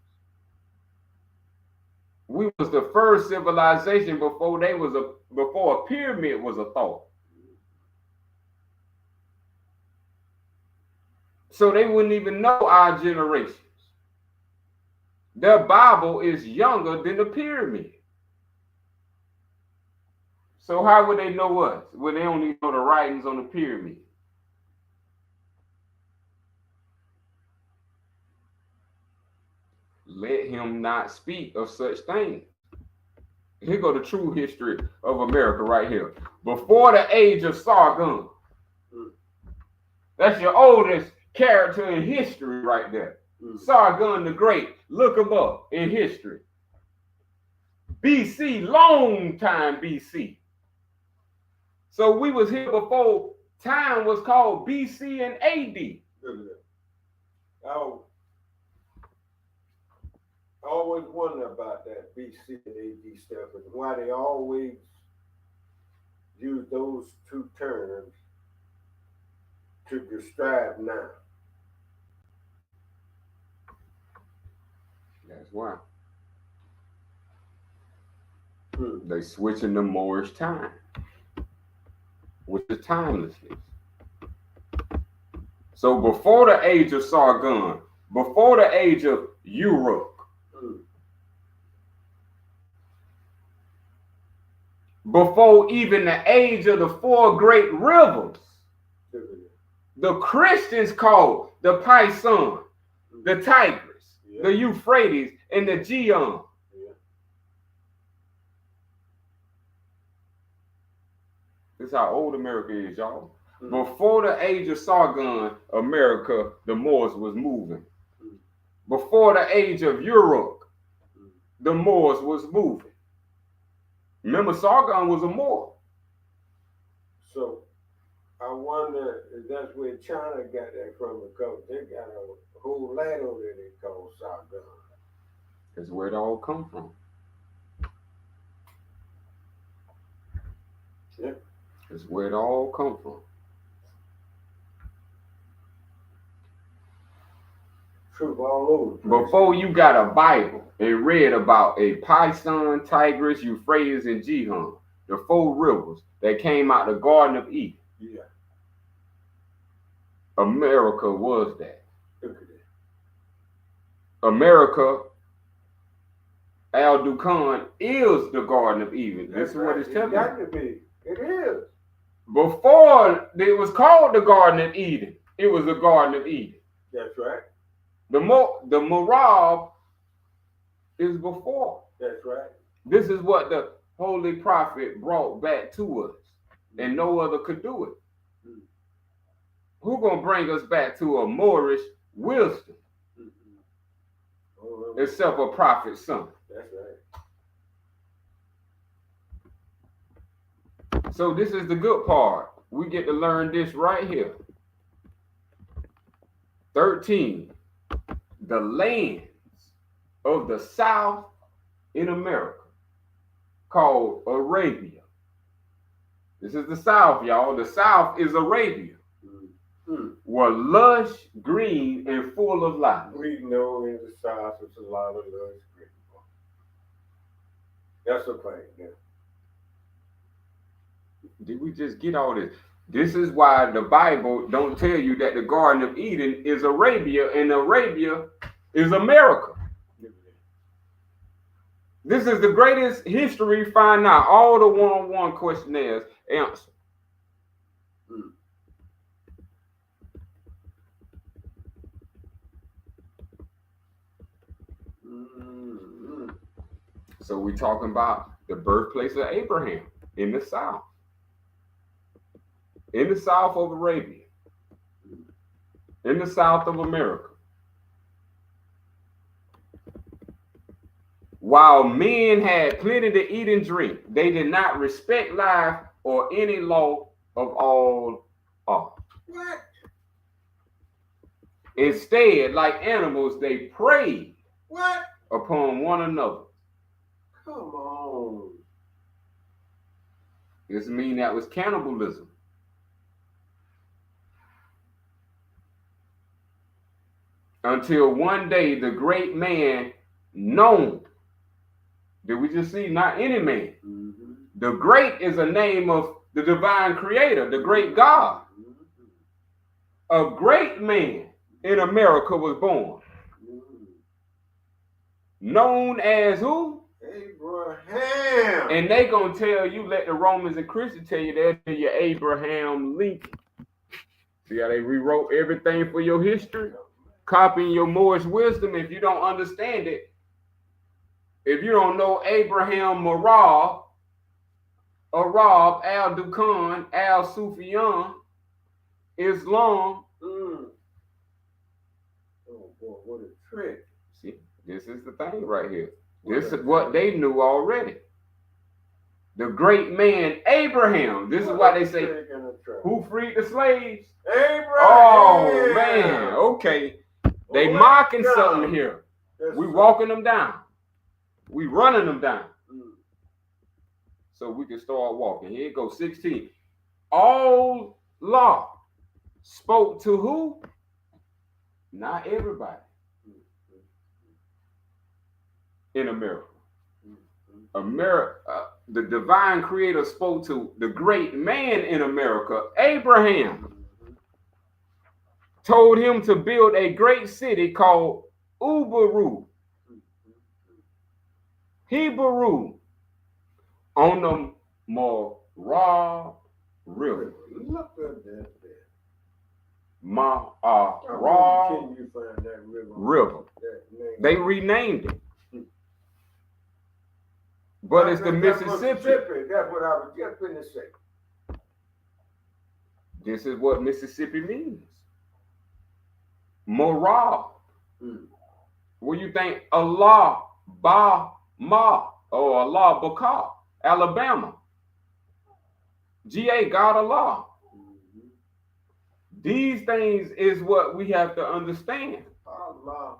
We was the first civilization before a pyramid was a thought. So they wouldn't even know our generations. Their Bible is younger than the pyramid. So how would they know us when they only know the writings on the pyramid? Let him not speak of such things. Here go the true history of America right here. Before the age of Sargon. That's your oldest character in history right there. Sargon the Great. Look him up in history. BC, long time BC. So we was here before time was called BC and AD. I always wonder about that BC and AD stuff and why they always use those two terms to describe now. That's why. Hmm. They switching to Moorish time, which is timelessness. So before the age of Sargon, before the age of Uruk, Hmm. before even the age of the four great rivers, Hmm. the Christians called the Pison, the Tigris, Yeah. the Euphrates, and the Gihon. Yeah. This is how old America is, y'all. Hmm. Before the age of Sargon, America, the Moors was moving. Hmm. Before the age of Uruk, Hmm. the Moors was moving. Remember, Sargon was a Moor. So I wonder if that's where China got that from, because they got a whole land over there they call Sargon. That's where it all come from. Yeah. That's where it all come from. Truth all over the place. Before you got a Bible and read about a Pison, Tigris, Euphrates, and Gihon, the four rivers that came out the Garden of Eden, Yeah. America was that. Look at that. America, Al Dukan, is the Garden of Eden. This is what it's telling you. It got you. to be. It is. Before it was called the Garden of Eden, it was the Garden of Eden. That's right. The Morab is before. That's right. This is what the Holy Prophet brought back to us, and no other could do it. Mm-hmm. Who gonna bring us back to a Moorish wisdom, except a prophet's son? That's right. So this is the good part. We get to learn this right here. 13. The lands of the South in America, called Arabia. This is the South, y'all. The South is Arabia. Mm-hmm. Were lush, green, and full of life. We know in the South it's a lot of lush green. That's a thing, yeah. Did we just get all this? This is why the Bible don't tell you that the Garden of Eden is Arabia and Arabia is America. This is the greatest history find out. All the one-on-one questionnaires answer. Mm-hmm. So we're talking about the birthplace of Abraham in the South. In the South of Arabia. In the South of America. While men had plenty to eat and drink, they did not respect life or any law of all art. What? Instead, like animals, they preyed What? upon one another. Come on. This means that was cannibalism. Until one day, the great man known. Did we just see? Not any man. Mm-hmm. The great is a name of the divine creator, the great God. Mm-hmm. A great man in America was born. Mm-hmm. Known as who? Abraham. And they gonna tell you, let the Romans and Christians tell you that you're Abraham Lincoln. See how they rewrote everything for your history? Copying your Moorish wisdom. If you don't understand it, if you don't know Abraham Morab, Arab, Al Dukan, Al Sufyan, Islam. Oh boy, what a trick. See, this is the thing right here. This is what they knew already. The great man Abraham. This is why they say, who freed the slaves? Abraham. Oh man, okay. They mocking something here. We walking them down. We running them down. So we can start walking. Here it goes, 16. All law spoke to who? Not everybody. in America. The divine creator spoke to the great man in America, Abraham, told him to build a great city called Ubaru, Hebrew, on the Moorish River. Look at that. Moorish Can you find that River. That They renamed it. But it's the Mississippi. That's what I was just going to say. This is what Mississippi means. Morale. What do you think? Allah, Ba, Ma, or Allah, Baka, Alabama. GA, God Allah. These things is what we have to understand. Allah,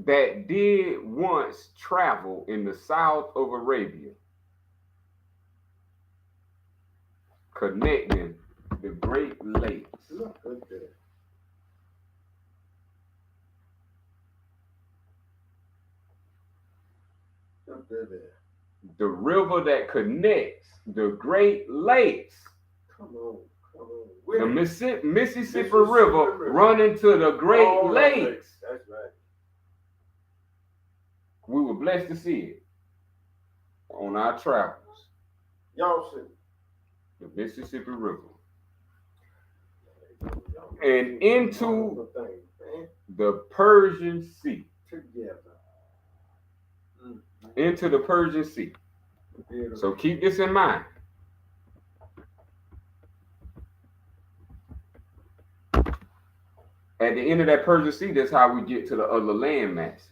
that did once travel in the south of Arabia, connecting the Great Lakes. Look at that. Look at that. The river that connects the Great Lakes. Come on. The Mississippi River running to the Great Lakes. That's right. We were blessed to see it on our travels. Y'all see. The Mississippi River. And into the Persian Sea. Together. Into the Persian Sea. So keep this in mind. At the end of that Persian Sea, that's how we get to the other land masses.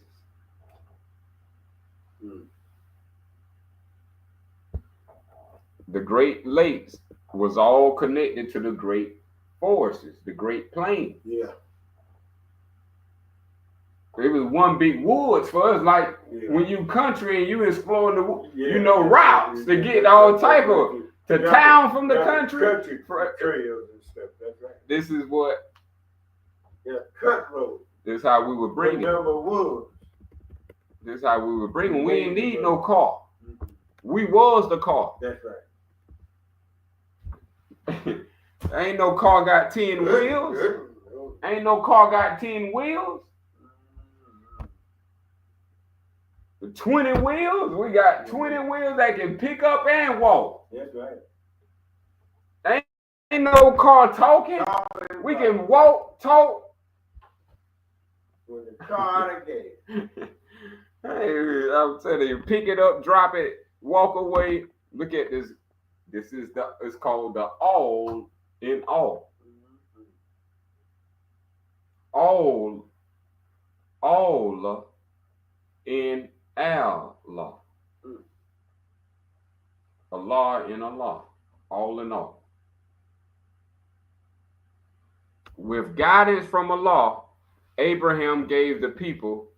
The Great Lakes was all connected to the great forests, the Great Plains. Yeah. It was one big woods for us. Like when you country and you exploring the routes to get all type of to town from the country. Trails and stuff. That's right. This is what. Yeah, cut road. This is how we were bringing. This is how we were bringing. We didn't need no car. We was the car. That's right. Ain't no car got 10 wheels. Ain't no car got 10 wheels. 20 wheels. We got 20 wheels that can pick up and walk. That's right. Ain't no car talking. We can walk, talk. With the car again. Hey, I'm telling you, pick it up, drop it, walk away. Look at this. This is it's called the all in all. All in Allah. Allah in Allah. All in all. With guidance from Allah, Abraham gave the people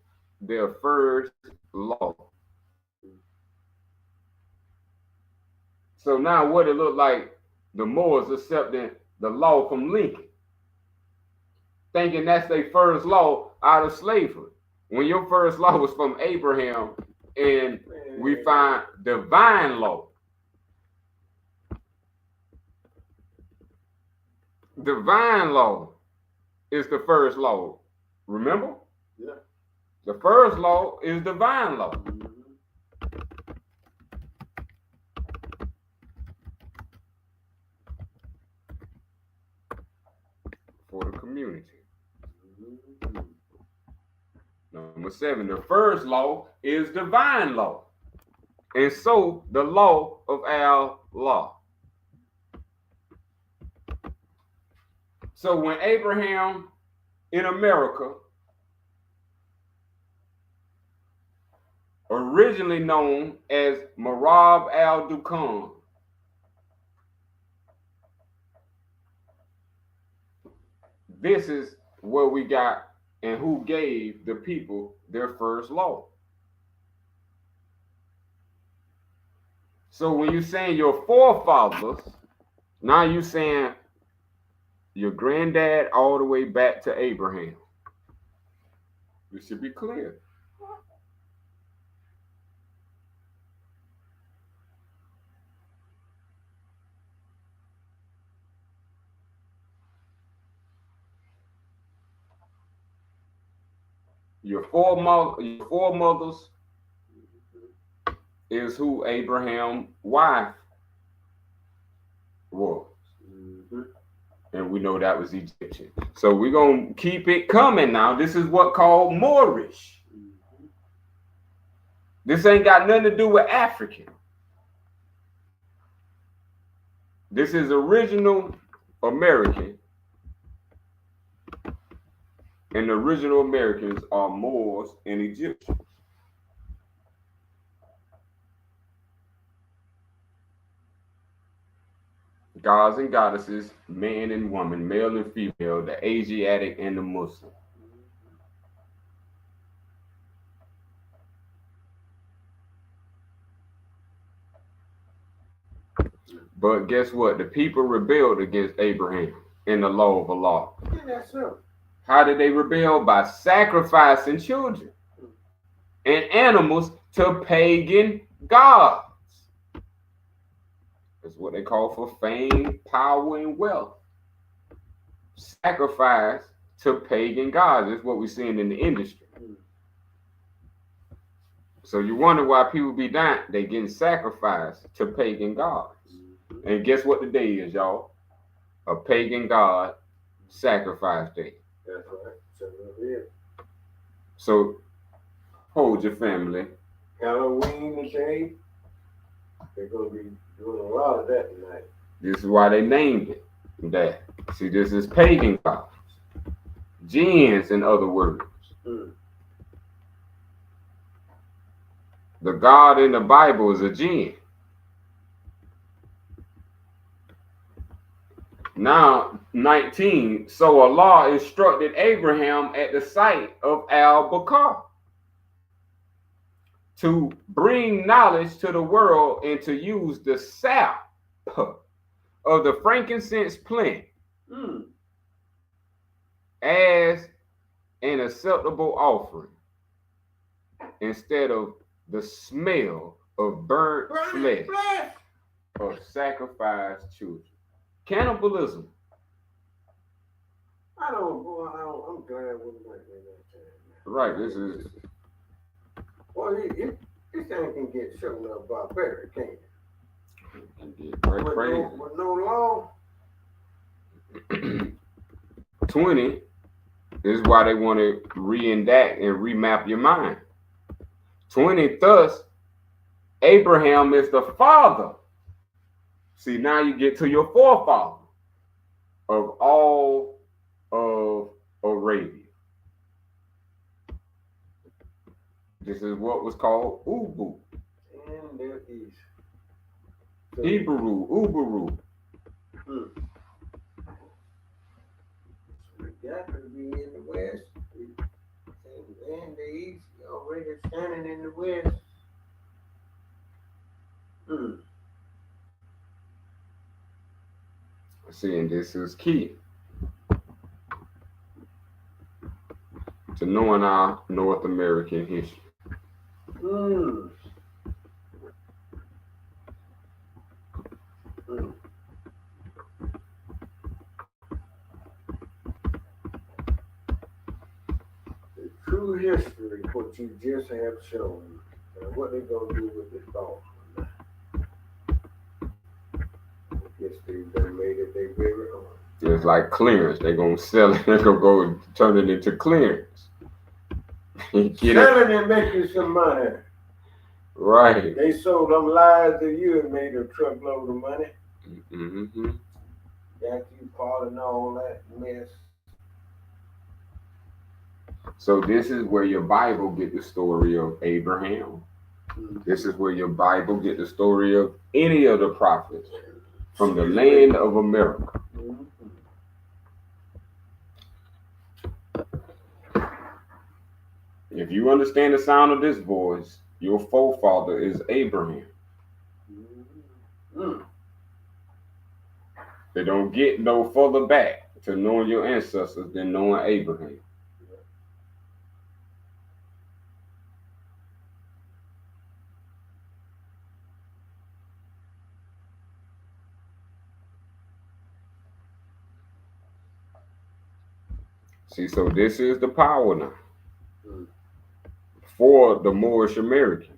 their first law. So now what it looked like, the Moors accepting the law from Lincoln, thinking that's their first law out of slavery. When your first law was from Abraham, and we find divine law. Divine law is the first law. Remember? Yeah. The first law is divine law. For the community. Number 7, the first law is divine law. And so the law of Allah. So when Abraham in America, originally known as Marab al-Dukhan, this is where we got and who gave the people their first law. So when you're saying your forefathers, now you're saying your granddad all the way back to Abraham. This should be clear. Your foremothers is who Abraham's wife was. Mm-hmm. And we know that was Egyptian. So we're going to keep it coming now. This is what called Moorish. Mm-hmm. This ain't got nothing to do with African. This is original American. And the original Americans are Moors and Egyptians. Gods and goddesses, man and woman, male and female, the Asiatic and the Muslim. But guess what? The people rebelled against Abraham in the law of Allah. Yeah, that's so. How did they rebel? By sacrificing children and animals to pagan gods. That's what they call for fame, power, and wealth. Sacrifice to pagan gods. That's what we're seeing in the industry. So you wonder why people be dying. They getting sacrificed to pagan gods. And guess what the day is, y'all? A pagan god sacrifice day. That's right. So, yeah. So hold your family. Halloween today. They're going to be doing a lot of that tonight. This is why they named it that. See, this is pagan gods. Jinns, in other words. Mm. The God in the Bible is a jinn. Now, 19. So Allah instructed Abraham at the site of Al-Bakar to bring knowledge to the world and to use the sap of the frankincense plant as an acceptable offering instead of the smell of burnt flesh of sacrificed children. Cannibalism. I'm glad we went in that time. Right, this is. Well, this thing can get shown up barbaric, can't it? Right, crazy. With no law. 20 is why they want to reenact and remap your mind. 20, thus, Abraham is the father. See, now you get to your forefather of all of Arabia. This is what was called Ubu. And there is. So, Hebrew, Ubaru. We got to be in the West. And the East already standing in the West. See, and this is key to knowing our North American history. The true history, what you just have shown, and what they're going to do with this false one. Yes, they've done made it their very own. It's like clearance. They're going to sell it. They're going to go turn it into clearance. Selling and making some money. Right. They sold them lies to you and made a truckload of money. Mm-hmm. Got you part and all that mess. So this is where your Bible get the story of Abraham. This is where your Bible get the story of any of the prophets from the land of America. If you understand the sound of this voice, your forefather is Abraham. They don't get no further back. to knowing your ancestors than knowing Abraham. See, so this is the power now for the Moorish Americans.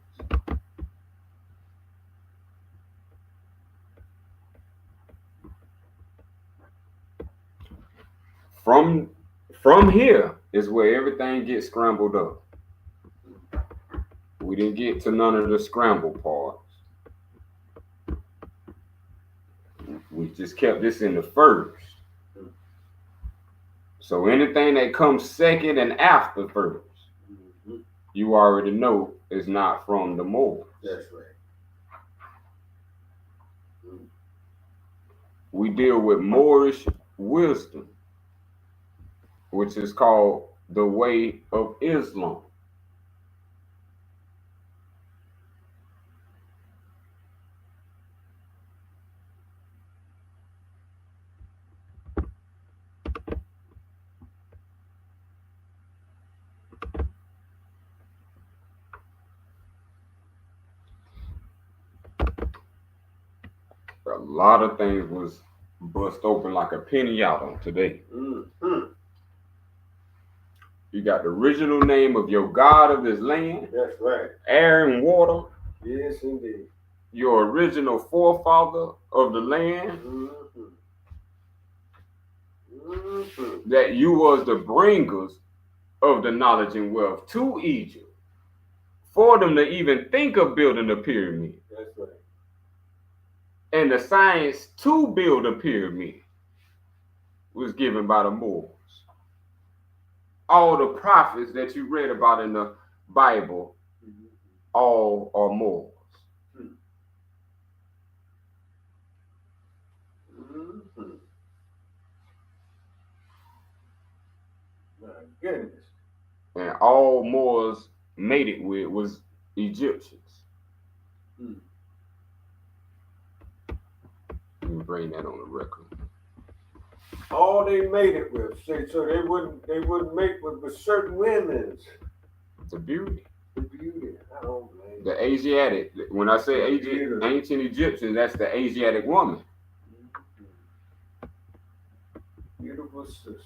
From here is where everything gets scrambled up. We didn't get to none of the scramble parts. We just kept this in the first. So anything that comes second and after first, you already know is not from the Moors. That's right. We deal with Moorish wisdom, which is called the way of Islam. A lot of things was bust open like a penny out on today. You got the original name of your God of this land. That's right. Air and water. Yes, indeed. Your original forefather of the land. That you was the bringers of the knowledge and wealth to Egypt for them to even think of building a pyramid. That's right. And the science to build a pyramid was given by the Moors. All the prophets that you read about in the Bible, all are Moors. My goodness. And all Moors made it with was Egyptians. Let me bring that on the record. All they made it with, so they wouldn't make with certain women's. The beauty. The beauty. I don't blame. The Asiatic. When I say ancient Egyptian, that's the Asiatic woman. Beautiful sister.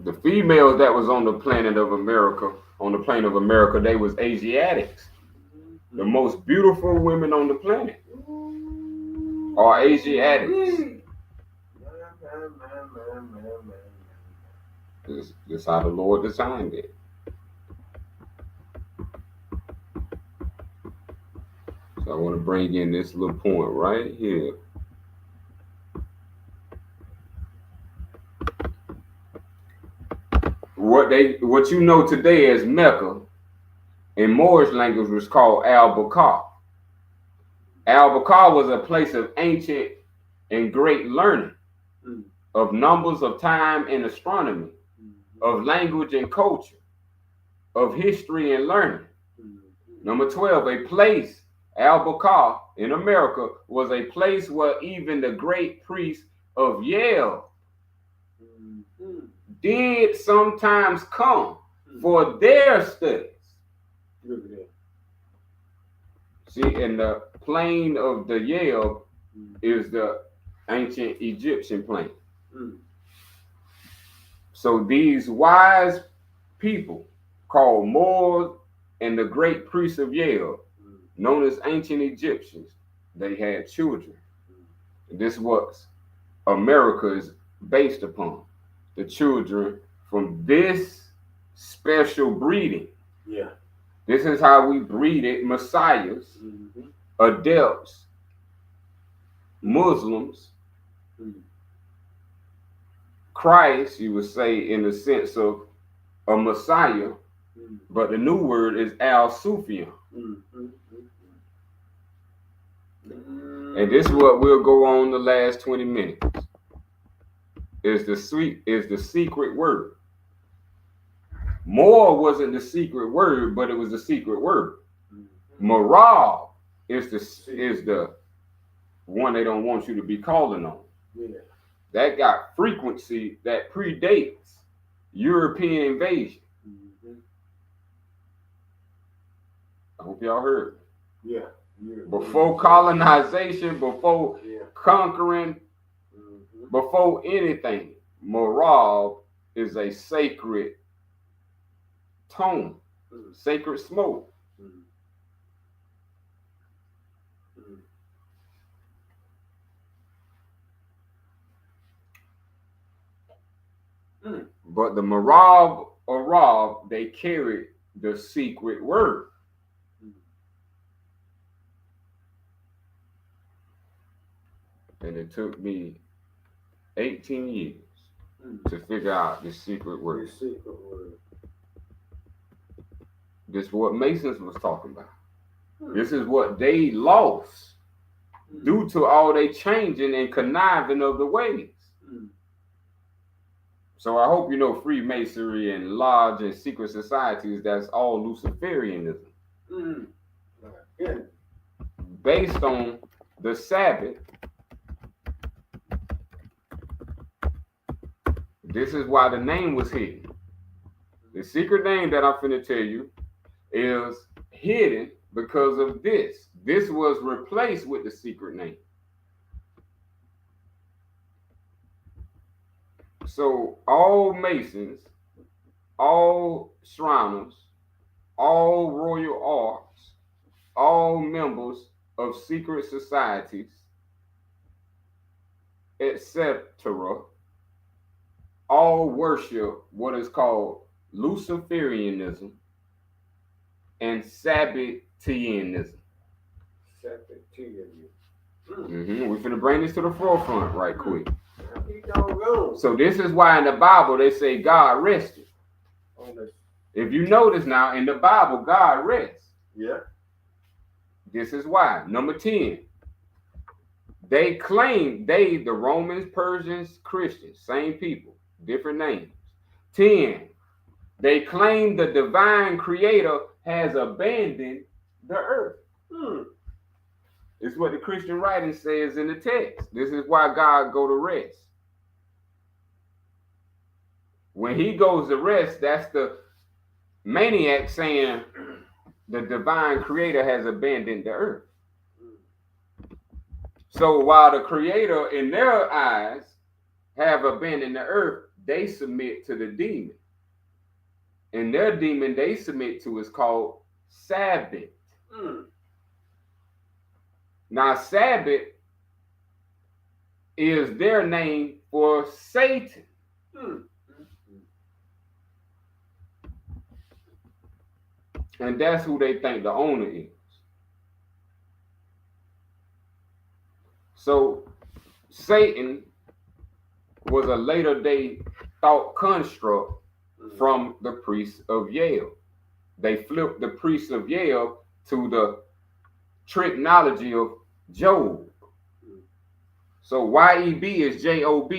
The females that was on the planet of America, on the plane of America, they was Asiatics. The most beautiful women on the planet are Asiatics. This is how the Lord designed it. So I want to bring in this little point right here. What you know today as Mecca in Moorish language was called Al-Bakar. Al-Bakar was a place of ancient and great learning, of numbers, of time and astronomy, of language and culture, of history and learning. Number 12, a place, Al-Bakar in America, was a place where even the great priests of Yale did sometimes come for their studies. See, in the plain of the Yale is the ancient Egyptian plain. So these wise people called Moors and the great priests of Yale, known as ancient Egyptians, they had children. This is what America is based upon. The children from this special breeding. Yeah. This is how we breeded messiahs, adepts, Muslims, Christ, you would say in the sense of a messiah, but the new word is Al-Sufyan. And this is what we'll go on the last 20 minutes. Is the secret word. More wasn't the secret word, but it was the secret word. Moral is the one they don't want you to be calling on. Yeah. That got frequency that predates European invasion. Mm-hmm. I hope y'all heard. Yeah. Before colonization, before conquering, before anything, Marab is a sacred tone, sacred smoke. But the Marab Arab, they carried the secret word. And it took me 18 years to figure out the secret word. The secret word. This is what Masons was talking about. This is what they lost due to all they changing and conniving of the ways. So I hope you know Freemasonry and lodge and secret societies, that's all Luciferianism. Based on the Sabbath. This is why the name was hidden. The secret name that I'm finna tell you is hidden because of this. This was replaced with the secret name. So all Masons, all Shriners, all Royal Arts, all members of secret societies, etc., all worship what is called Luciferianism and Sabbateanism. We're finna bring this to the forefront right quick. So this is why in the Bible they say God rested. If you notice now, in the Bible, God rests. Yeah. This is why. Number 10. They claim, the Romans, Persians, Christians, same people, different names. 10. They claim the divine creator has abandoned the earth. It's what the Christian writing says in the text. This is why God go to rest. When he goes to rest, that's the maniac saying the divine creator has abandoned the earth. So while the creator in their eyes have abandoned the earth, they submit to the demon. And their demon they submit to is called Sabbath. Now, Sabbath is their name for Satan. And that's who they think the owner is. So, Satan was a later day thought construct from the priests of Yale. They flipped the priests of Yale to the tricknology of Job. So YEB is JOB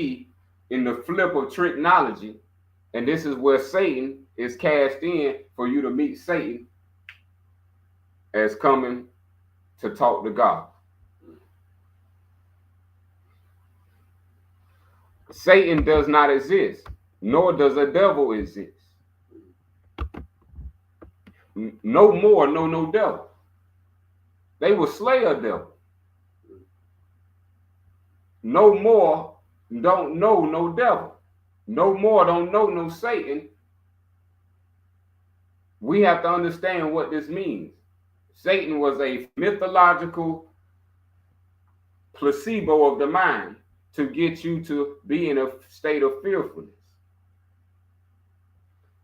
in the flip of tricknology. And this is where Satan is cast in for you to meet Satan as coming to talk to God. Satan does not exist, nor does a devil exist. No more, no devil. They will slay a devil. No more, don't know no devil. No more, don't know no Satan. We have to understand what this means. Satan was a mythological placebo of the mind to get you to be in a state of fearfulness.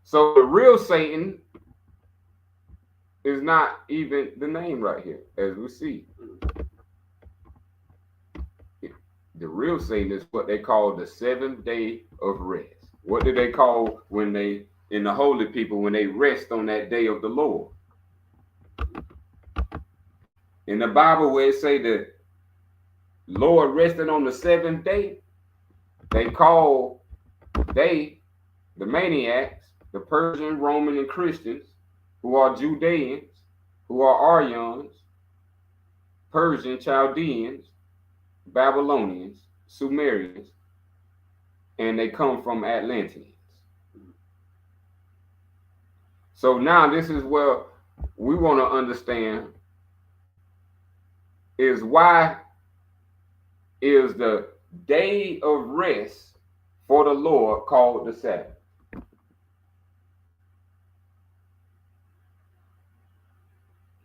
So the real Satan is not even the name right here, as we see. The real Satan is what they call the 7th day of rest. What do they call when they, in the holy people, when they rest on that day of the Lord? In the Bible where it say the Lord rested on the 7th day, they call the maniacs, the Persian, Roman, and Christians, who are Judeans, who are Aryans, Persian, Chaldeans, Babylonians, Sumerians, and they come from Atlanteans. So now this is where we want to understand is why is the day of rest for the Lord called the Sabbath.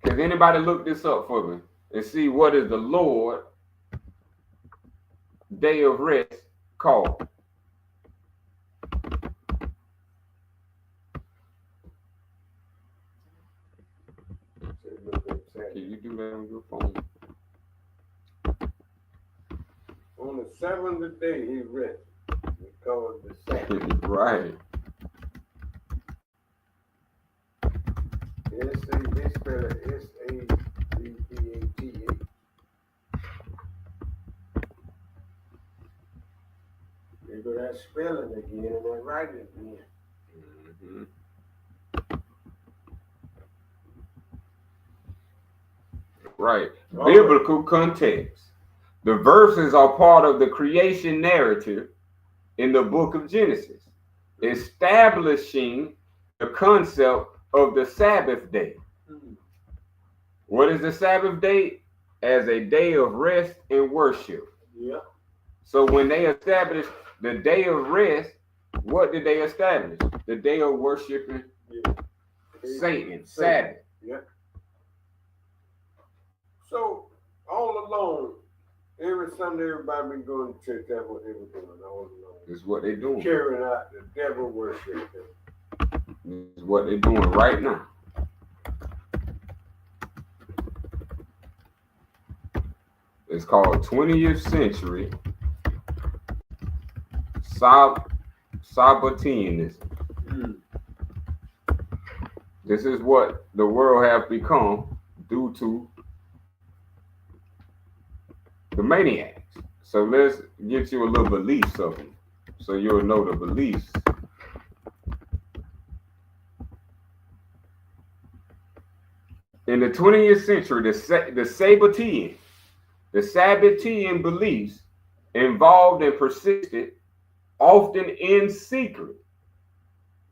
Does anybody look this up for me and see what is the Lord day of rest called? Can you do that on your phone? On the seventh day he rested. We call it the Sabbath. Right. They spell it S-A-B-B-A-T-A. They go that spelling again and they write it again. Mm-hmm. Right. Biblical context. The verses are part of the creation narrative in the book of Genesis, establishing the concept of the Sabbath day. What is the Sabbath day? As a day of rest and worship. Yeah. So when they established the day of rest, what did they establish? The day of worshiping Satan, Sabbath. Yeah. So all along, every Sunday, everybody been going to church. That's what they were doing all along. This is what they're doing. Carrying out the devil worship. This is what they're doing right now. It's called 20th century Sabbateanism. This is what the world has become due to the maniacs. So let's get you a little beliefs of them, so you'll know the beliefs. In the 20th century, the Sabbatean beliefs involved and persisted, often in secret.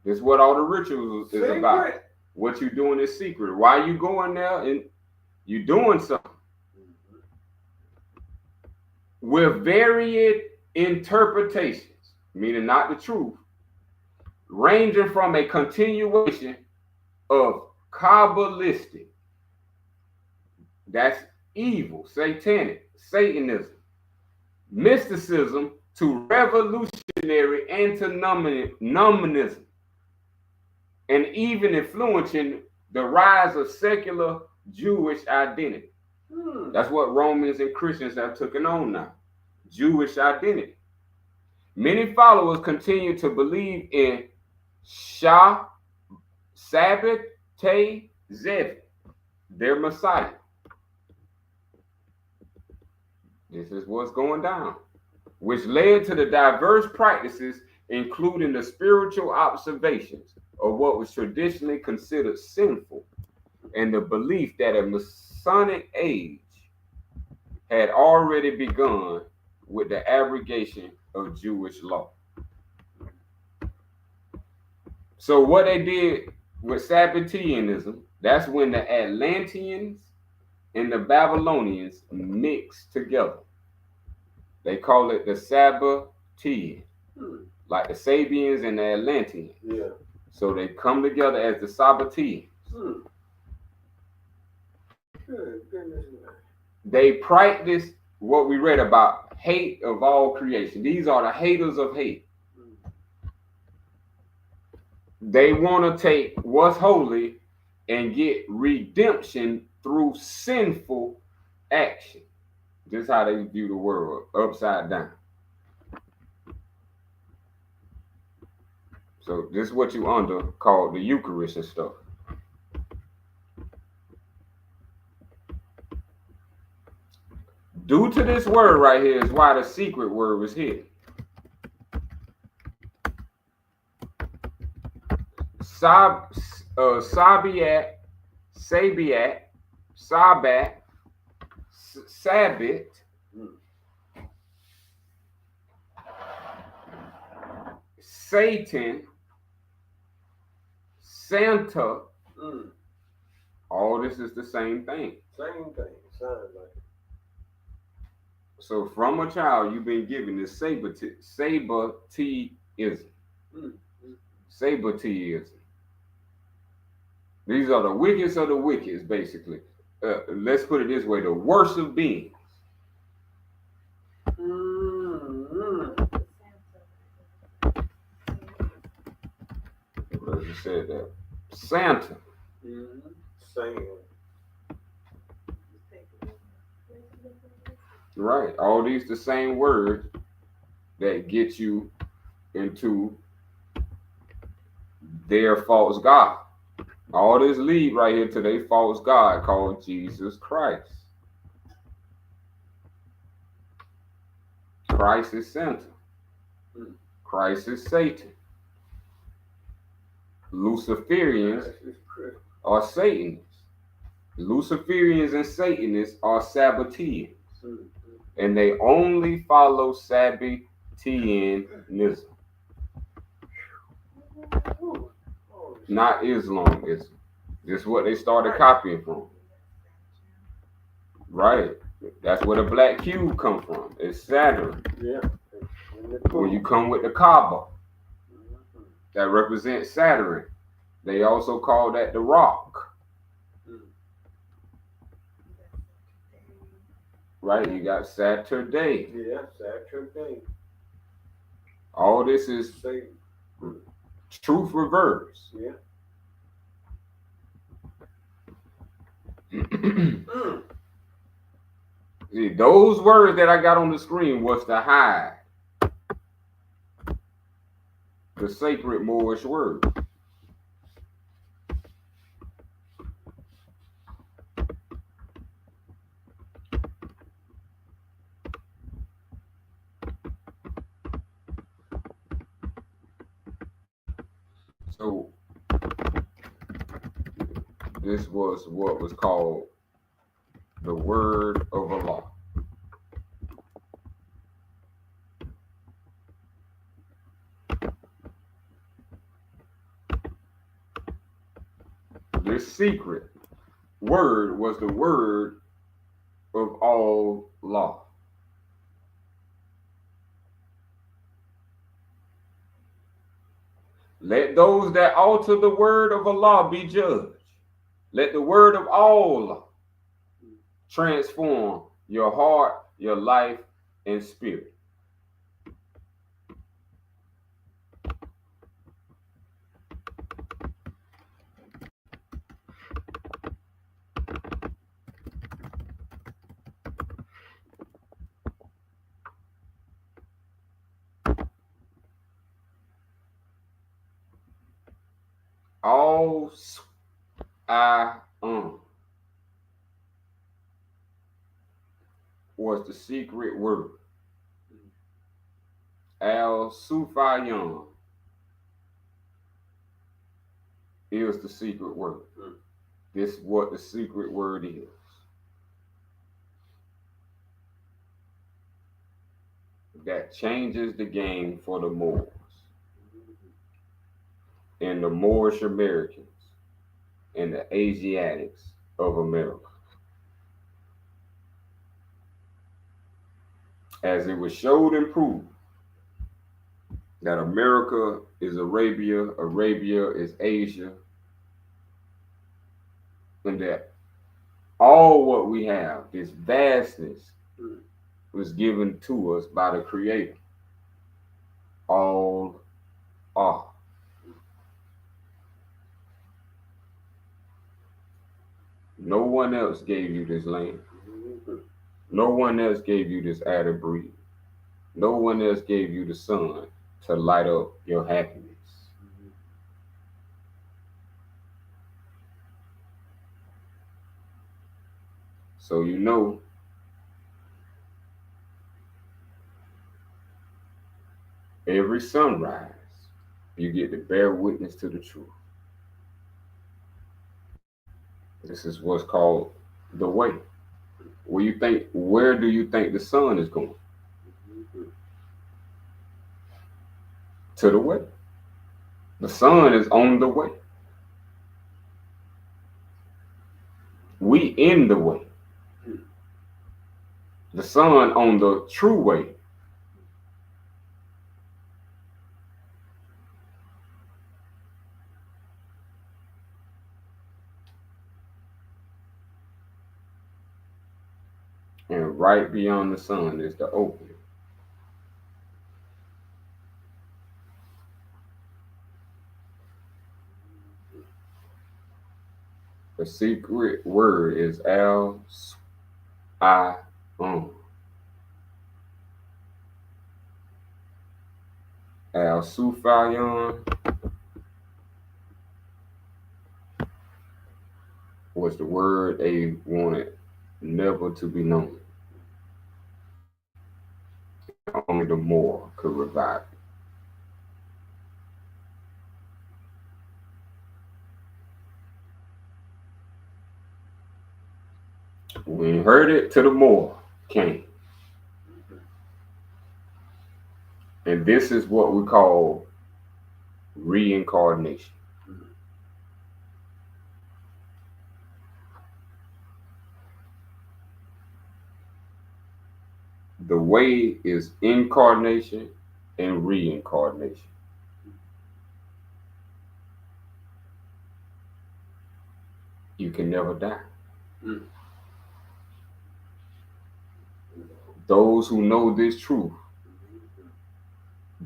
This is what all the rituals is about. What you doing is secret. Why you going there and you doing something? With varied interpretations, meaning not the truth, ranging from a continuation of Kabbalistic, that's evil, satanic, Satanism, mysticism, to revolutionary antinomianism, and even influencing the rise of secular Jewish identity. That's what Romans and Christians have taken on now. Jewish identity. Many followers continue to believe in Sabbath, Zev, their Messiah. This is what's going down, which led to the diverse practices, including the spiritual observations of what was traditionally considered sinful, and the belief that a Masonic age had already begun with the abrogation of Jewish law. So what they did with Sabbateanism, that's when the Atlanteans and the Babylonians mixed together. They call it the Sabbatean, like the Sabians and the Atlanteans. Yeah. So they come together as the Sabbateans. They practice what we read about, hate of all creation. These are the haters of hate. They want to take what's holy and get redemption through sinful action. This is how they view the world, upside down. So this is what you under called the Eucharist and stuff. Due to this word right here is why the secret word was hidden. Sabbath, Sabbath, Satan, Santa, all this is the same thing. Same thing. Sounds like it. So from a child, you've been given this saberteism. Saberteism. These are the wickedest of the wicked, basically. Let's put it this way: the worst of beings. What you said that? Santa. Same. Right. All these the same words that get you into their false God. All this lead right here to their false God called Jesus Christ. Christ is Santa. Christ is Satan. Luciferians are Satanists. Luciferians and Satanists are Sabbateans. And they only follow Sabbateanism. Not Islamism. This is what they started copying from. Right. That's where the black cube come from. It's Saturn. Yeah. When you come with the Kaaba, that represents Saturn. They also call that the rock. Right, you got Saturday. Yeah, Saturday. All this is truth reverse. Yeah. See, those words that I got on the screen was to hide the sacred Moorish word. So this was what was called the word of Allah. This secret word was the word of all law. Let those that alter the word of Allah be judged. Let the word of Allah transform your heart, your life, and spirit. All I was the secret word. Al Sufayan is the secret word. This is what the secret word is. That changes the game for the Moors and the Moorish Americans and the Asiatics of America. As it was showed and proved that America is Arabia, Arabia is Asia, and that all what we have, this vastness, was given to us by the Creator. All are. No one else gave you this land. No one else gave you this air to breathe. No one else gave you the sun to light up your happiness. So you know, every sunrise, you get to bear witness to the truth. This is what's called the way. Where do you think the sun is going? To the way. The sun is on the way. We in the way. The sun on the true way. And right beyond the sun is the open. The secret word is Al-I-Um. Al-Sufayon was the word they wanted never to be known. Only the more could revive it. When you heard it, to the more came. And this is what we call reincarnation. The way is incarnation and reincarnation. You can never die. Those who know this truth,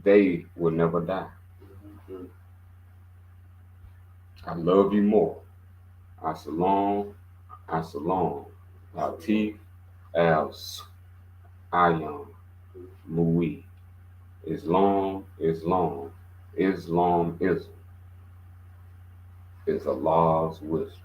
they will never die. I love you more. Asalam, Asalam, Latif, Als, Ayam, Mui. Islam, Islam, Islam is Allah's wisdom.